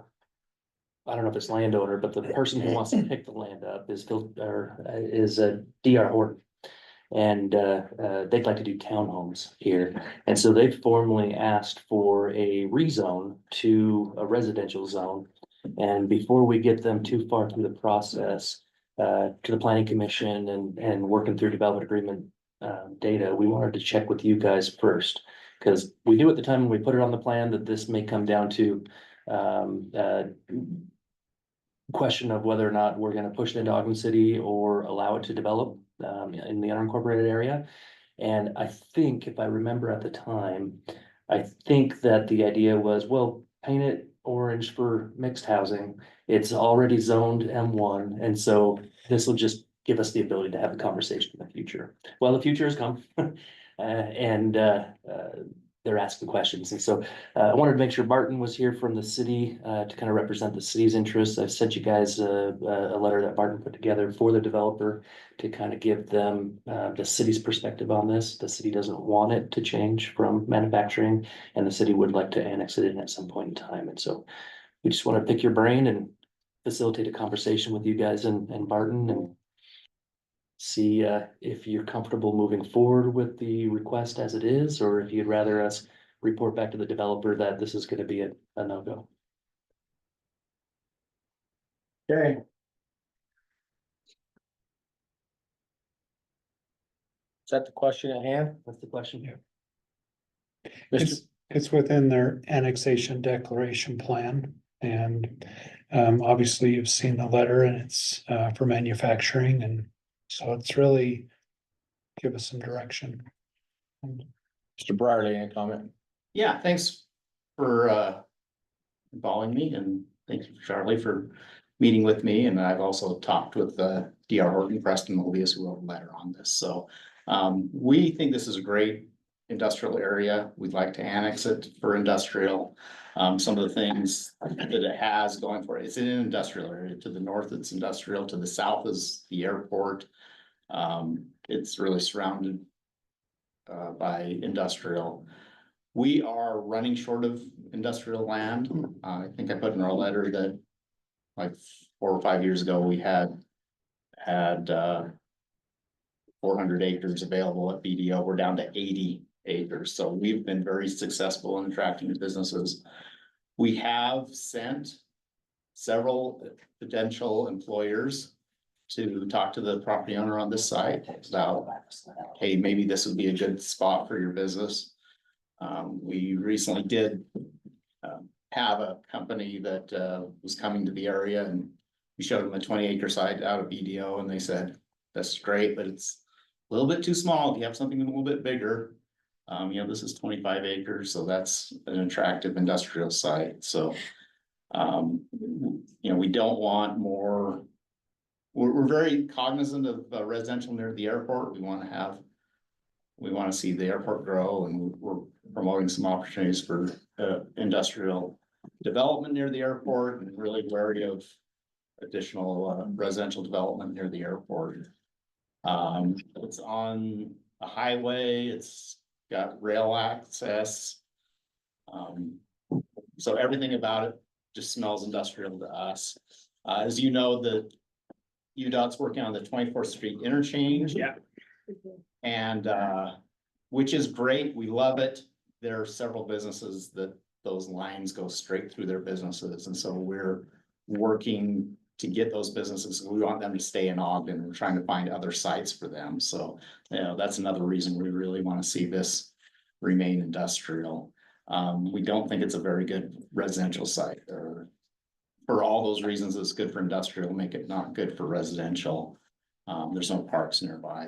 Speaker 6: don't know if it's landowner, but the person who wants to pick the land up is DR Horton. And they'd like to do townhomes here. And so they formally asked for a rezone to a residential zone. And before we get them too far through the process, to the planning commission and working through development agreement data, we wanted to check with you guys first. Because we knew at the time when we put it on the plan that this may come down to question of whether or not we're gonna push it into Ogden City or allow it to develop in the unincorporated area. And I think, if I remember at the time, I think that the idea was, well, paint it orange for mixed housing. It's already zoned M1, and so this will just give us the ability to have a conversation in the future. Well, the future has come. And they're asking questions. And so I wanted to make sure Barton was here from the city to kind of represent the city's interests. I've sent you guys a letter that Barton put together for the developer to kind of give them the city's perspective on this. The city doesn't want it to change from manufacturing, and the city would like to annex it in at some point in time. And so we just want to pick your brain and facilitate a conversation with you guys and Barton and see if you're comfortable moving forward with the request as it is, or if you'd rather us report back to the developer that this is gonna be a no-go.
Speaker 1: Okay. Is that the question at hand?
Speaker 6: That's the question here.
Speaker 1: Mr.
Speaker 14: It's within their annexation declaration plan, and obviously you've seen the letter, and it's for manufacturing, and so it's really give us some direction.
Speaker 1: Mr. Brierly, any comment?
Speaker 7: Yeah, thanks for involving me, and thank you, Charlie, for meeting with me. And I've also talked with DR Horton, Preston Mobius, who wrote a letter on this. So we think this is a great industrial area. We'd like to annex it for industrial. Some of the things that it has going for it, it's in an industrial area. To the north, it's industrial. To the south is the airport. It's really surrounded by industrial. We are running short of industrial land. I think I put in our letter that like 4 or 5 years ago, we had 400 acres available at BDO. We're down to 80 acres. So we've been very successful in attracting businesses. We have sent several potential employers to talk to the property owner on this site about, hey, maybe this would be a good spot for your business. We recently did have a company that was coming to the area, and we showed them a 20-acre site out of BDO, and they said, that's great, but it's a little bit too small. If you have something a little bit bigger, this is 25 acres, so that's an attractive industrial site. So, we don't want more. We're very cognizant of residential near the airport. We want to see the airport grow, and we're promoting some opportunities for industrial development near the airport, and really wary of additional residential development near the airport. It's on a highway. It's got rail access. So everything about it just smells industrial to us. As you know, the UDOT's working on the 24th Street interchange.
Speaker 1: Yeah.
Speaker 7: And which is great. We love it. There are several businesses that those lines go straight through their businesses. And so we're working to get those businesses. We want them to stay in Ogden. We're trying to find other sites for them. So, that's another reason we really want to see this remain industrial. We don't think it's a very good residential site, or for all those reasons, it's good for industrial, make it not good for residential. There's no parks nearby.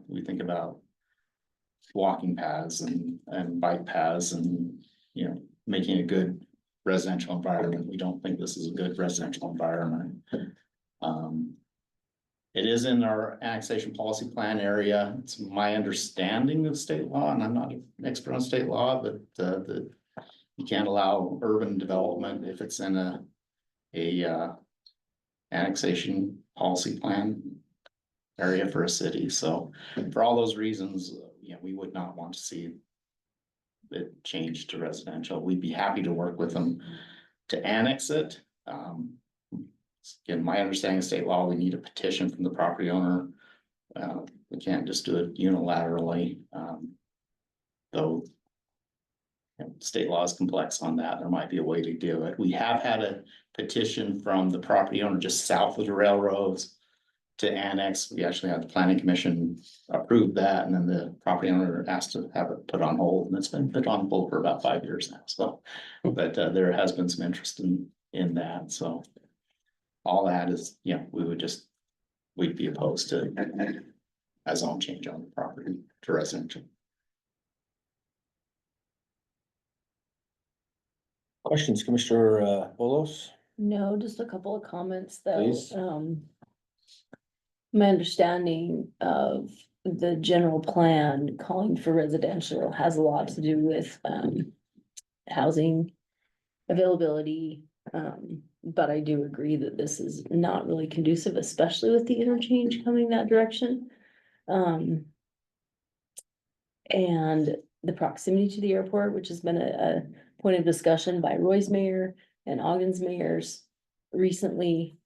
Speaker 7: We think about walking paths and bike paths and, making a good residential environment. We don't think this is a good residential environment. It is in our annexation policy plan area. It's my understanding of state law, and I'm not an expert on state law, but that you can't allow urban development if it's in a annexation policy plan area for a city. So for all those reasons, we would not want to see it changed to residential. We'd be happy to work with them to annex it. Again, my understanding of state law, we need a petition from the property owner. We can't just do it unilaterally. Though state law is complex on that. There might be a way to do it. We have had a petition from the property owner just south of the railroads to annex. We actually had the planning commission approve that, and then the property owner asked to have it put on hold, and it's been put on hold for about 5 years now. So, but there has been some interest in that. So all that is, we'd be opposed to a zone change on the property to residential.
Speaker 1: Questions, Commissioner Bolos?
Speaker 5: No, just a couple of comments though.
Speaker 1: Please.
Speaker 5: My understanding of the general plan calling for residential has a lot to do with, housing availability. But I do agree that this is not really conducive, especially with the interchange coming that direction. And the proximity to the airport, which has been a point of discussion by Roy's mayor and Ogden's mayors recently.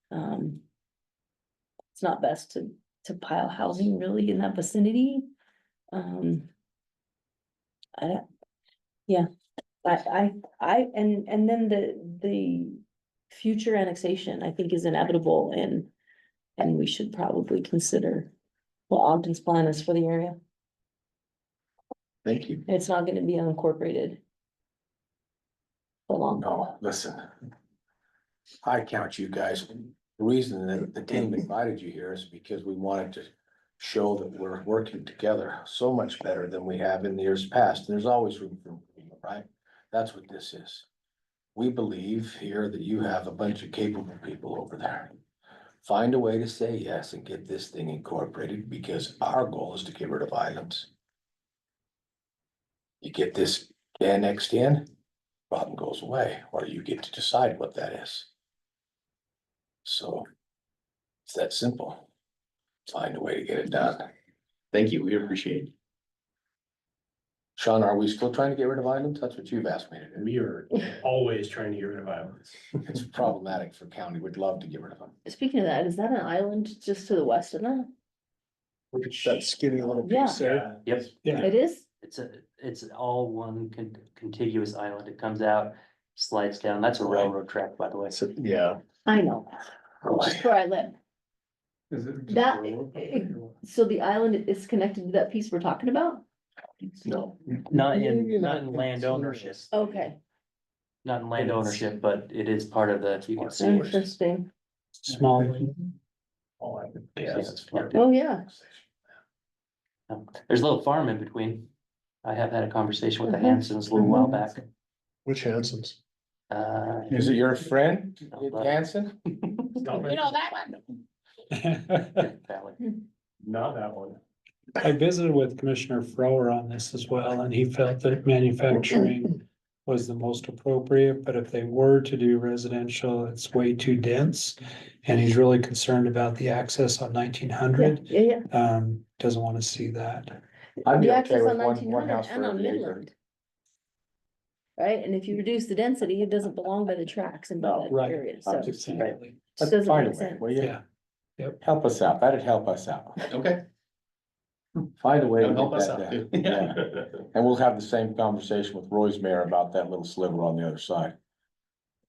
Speaker 5: It's not best to pile housing really in that vicinity. And then the future annexation, I think, is inevitable, and we should probably consider what Ogden's plan is for the area.
Speaker 1: Thank you.
Speaker 5: It's not gonna be unincorporated for long.
Speaker 1: No, listen. I count you guys. The reason that the team invited you here is because we wanted to show that we're working together so much better than we have in the years past. There's always room for improvement, right? That's what this is. We believe here that you have a bunch of capable people over there. Find a way to say yes and get this thing incorporated, because our goal is to get rid of islands. You get this annexed in, problem goes away, or you get to decide what that is. So it's that simple. Find a way to get it done.
Speaker 7: Thank you. We appreciate it.
Speaker 1: Sean, are we still trying to get rid of islands? That's what you've asked me to do.
Speaker 10: We are always trying to get rid of islands.
Speaker 1: It's problematic for county. We'd love to get rid of them.
Speaker 5: Speaking of that, is that an island just to the west of that?
Speaker 14: That skinny little
Speaker 5: piece
Speaker 14: there.
Speaker 6: Yep,
Speaker 14: Yeah.
Speaker 5: It is?
Speaker 6: it's all one contiguous island. It comes out, slides down. That's a railroad track, by the way.
Speaker 10: So, yeah.
Speaker 5: I know, just where I live. That, so the island is connected to that piece we're talking about?
Speaker 6: No, not in land ownership,
Speaker 5: Okay,
Speaker 6: not in land ownership, but it is part of the, you can see.
Speaker 5: interesting.
Speaker 14: Small.
Speaker 5: Oh, yeah.
Speaker 6: There's a little farm in between. I have had a conversation with the Hansons a little while back.
Speaker 14: Which Hansons?
Speaker 1: Is it your friend, Hanson?
Speaker 5: You know that one?
Speaker 10: Not that one.
Speaker 14: I visited with Commissioner Frower on this as well, and he felt that manufacturing was the most appropriate, but if they were to do residential, it's way too dense. And he's really concerned about the access on 1900.
Speaker 5: Yeah.
Speaker 14: Doesn't want to see that.
Speaker 1: I'd be
Speaker 5: The
Speaker 1: okay
Speaker 5: access
Speaker 1: with
Speaker 5: on
Speaker 1: one
Speaker 5: 1900
Speaker 1: house
Speaker 5: and
Speaker 1: for
Speaker 5: on
Speaker 1: every acre.
Speaker 5: Midland. Right, and if you reduce the density, it doesn't belong by the tracks and by that
Speaker 14: Right.
Speaker 5: area, so.
Speaker 14: Exactly.
Speaker 1: Let's
Speaker 5: Doesn't
Speaker 1: find a
Speaker 5: make
Speaker 1: way,
Speaker 5: sense.
Speaker 1: will you?
Speaker 14: Yeah. Yep.
Speaker 1: Help us out. That'd help us out.
Speaker 7: Okay.
Speaker 1: Find a way to
Speaker 7: That'll help
Speaker 1: get
Speaker 7: us
Speaker 1: that
Speaker 7: out
Speaker 1: done.
Speaker 7: too.
Speaker 1: Yeah. And we'll have the same conversation with Roy's mayor about that little sliver on the other side.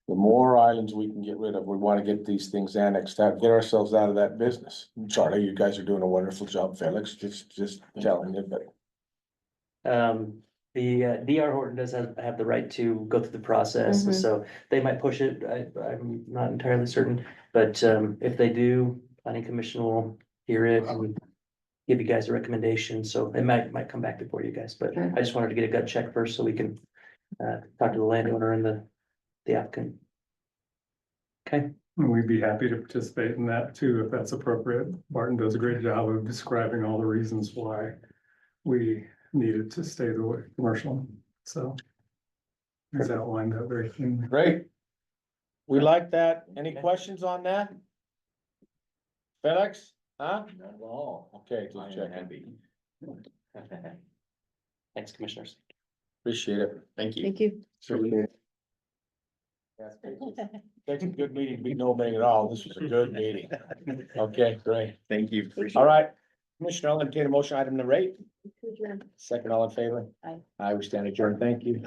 Speaker 1: The more islands we can get rid of, we want to get these things annexed out, get ourselves out of that business. Charlie, you guys are doing a wonderful job, Felix, just telling you, but.
Speaker 6: The DR Horton does have the right to go through the process,
Speaker 5: Mhm.
Speaker 6: so they might push it. I'm not entirely certain, but if they do, planning commission will hear it and give you guys a recommendation, so it might come back before you guys, but I just wanted to get a gut check first so we can talk to the landowner and the applicant. Okay,
Speaker 15: We'd be happy to participate in that too, if that's appropriate. Barton does a great job of describing all the reasons why we needed to stay the way commercial, so. He's outlined that very clearly.
Speaker 1: Great. We like that. Any questions on that? Felix, huh?
Speaker 7: Not at all.
Speaker 1: Okay, just checking.
Speaker 6: thanks, commissioners.
Speaker 1: Appreciate it.
Speaker 7: Thank you.
Speaker 5: Thank you.
Speaker 1: Takes a good meeting to be no meeting at all. This was a good meeting. Okay, great.
Speaker 7: Thank you.
Speaker 1: All right. Commissioner, I'll entertain a motion item number 8.
Speaker 5: Adjourn.
Speaker 1: Second, all in favor?
Speaker 5: Aye.
Speaker 1: I we stand adjourned. Thank you.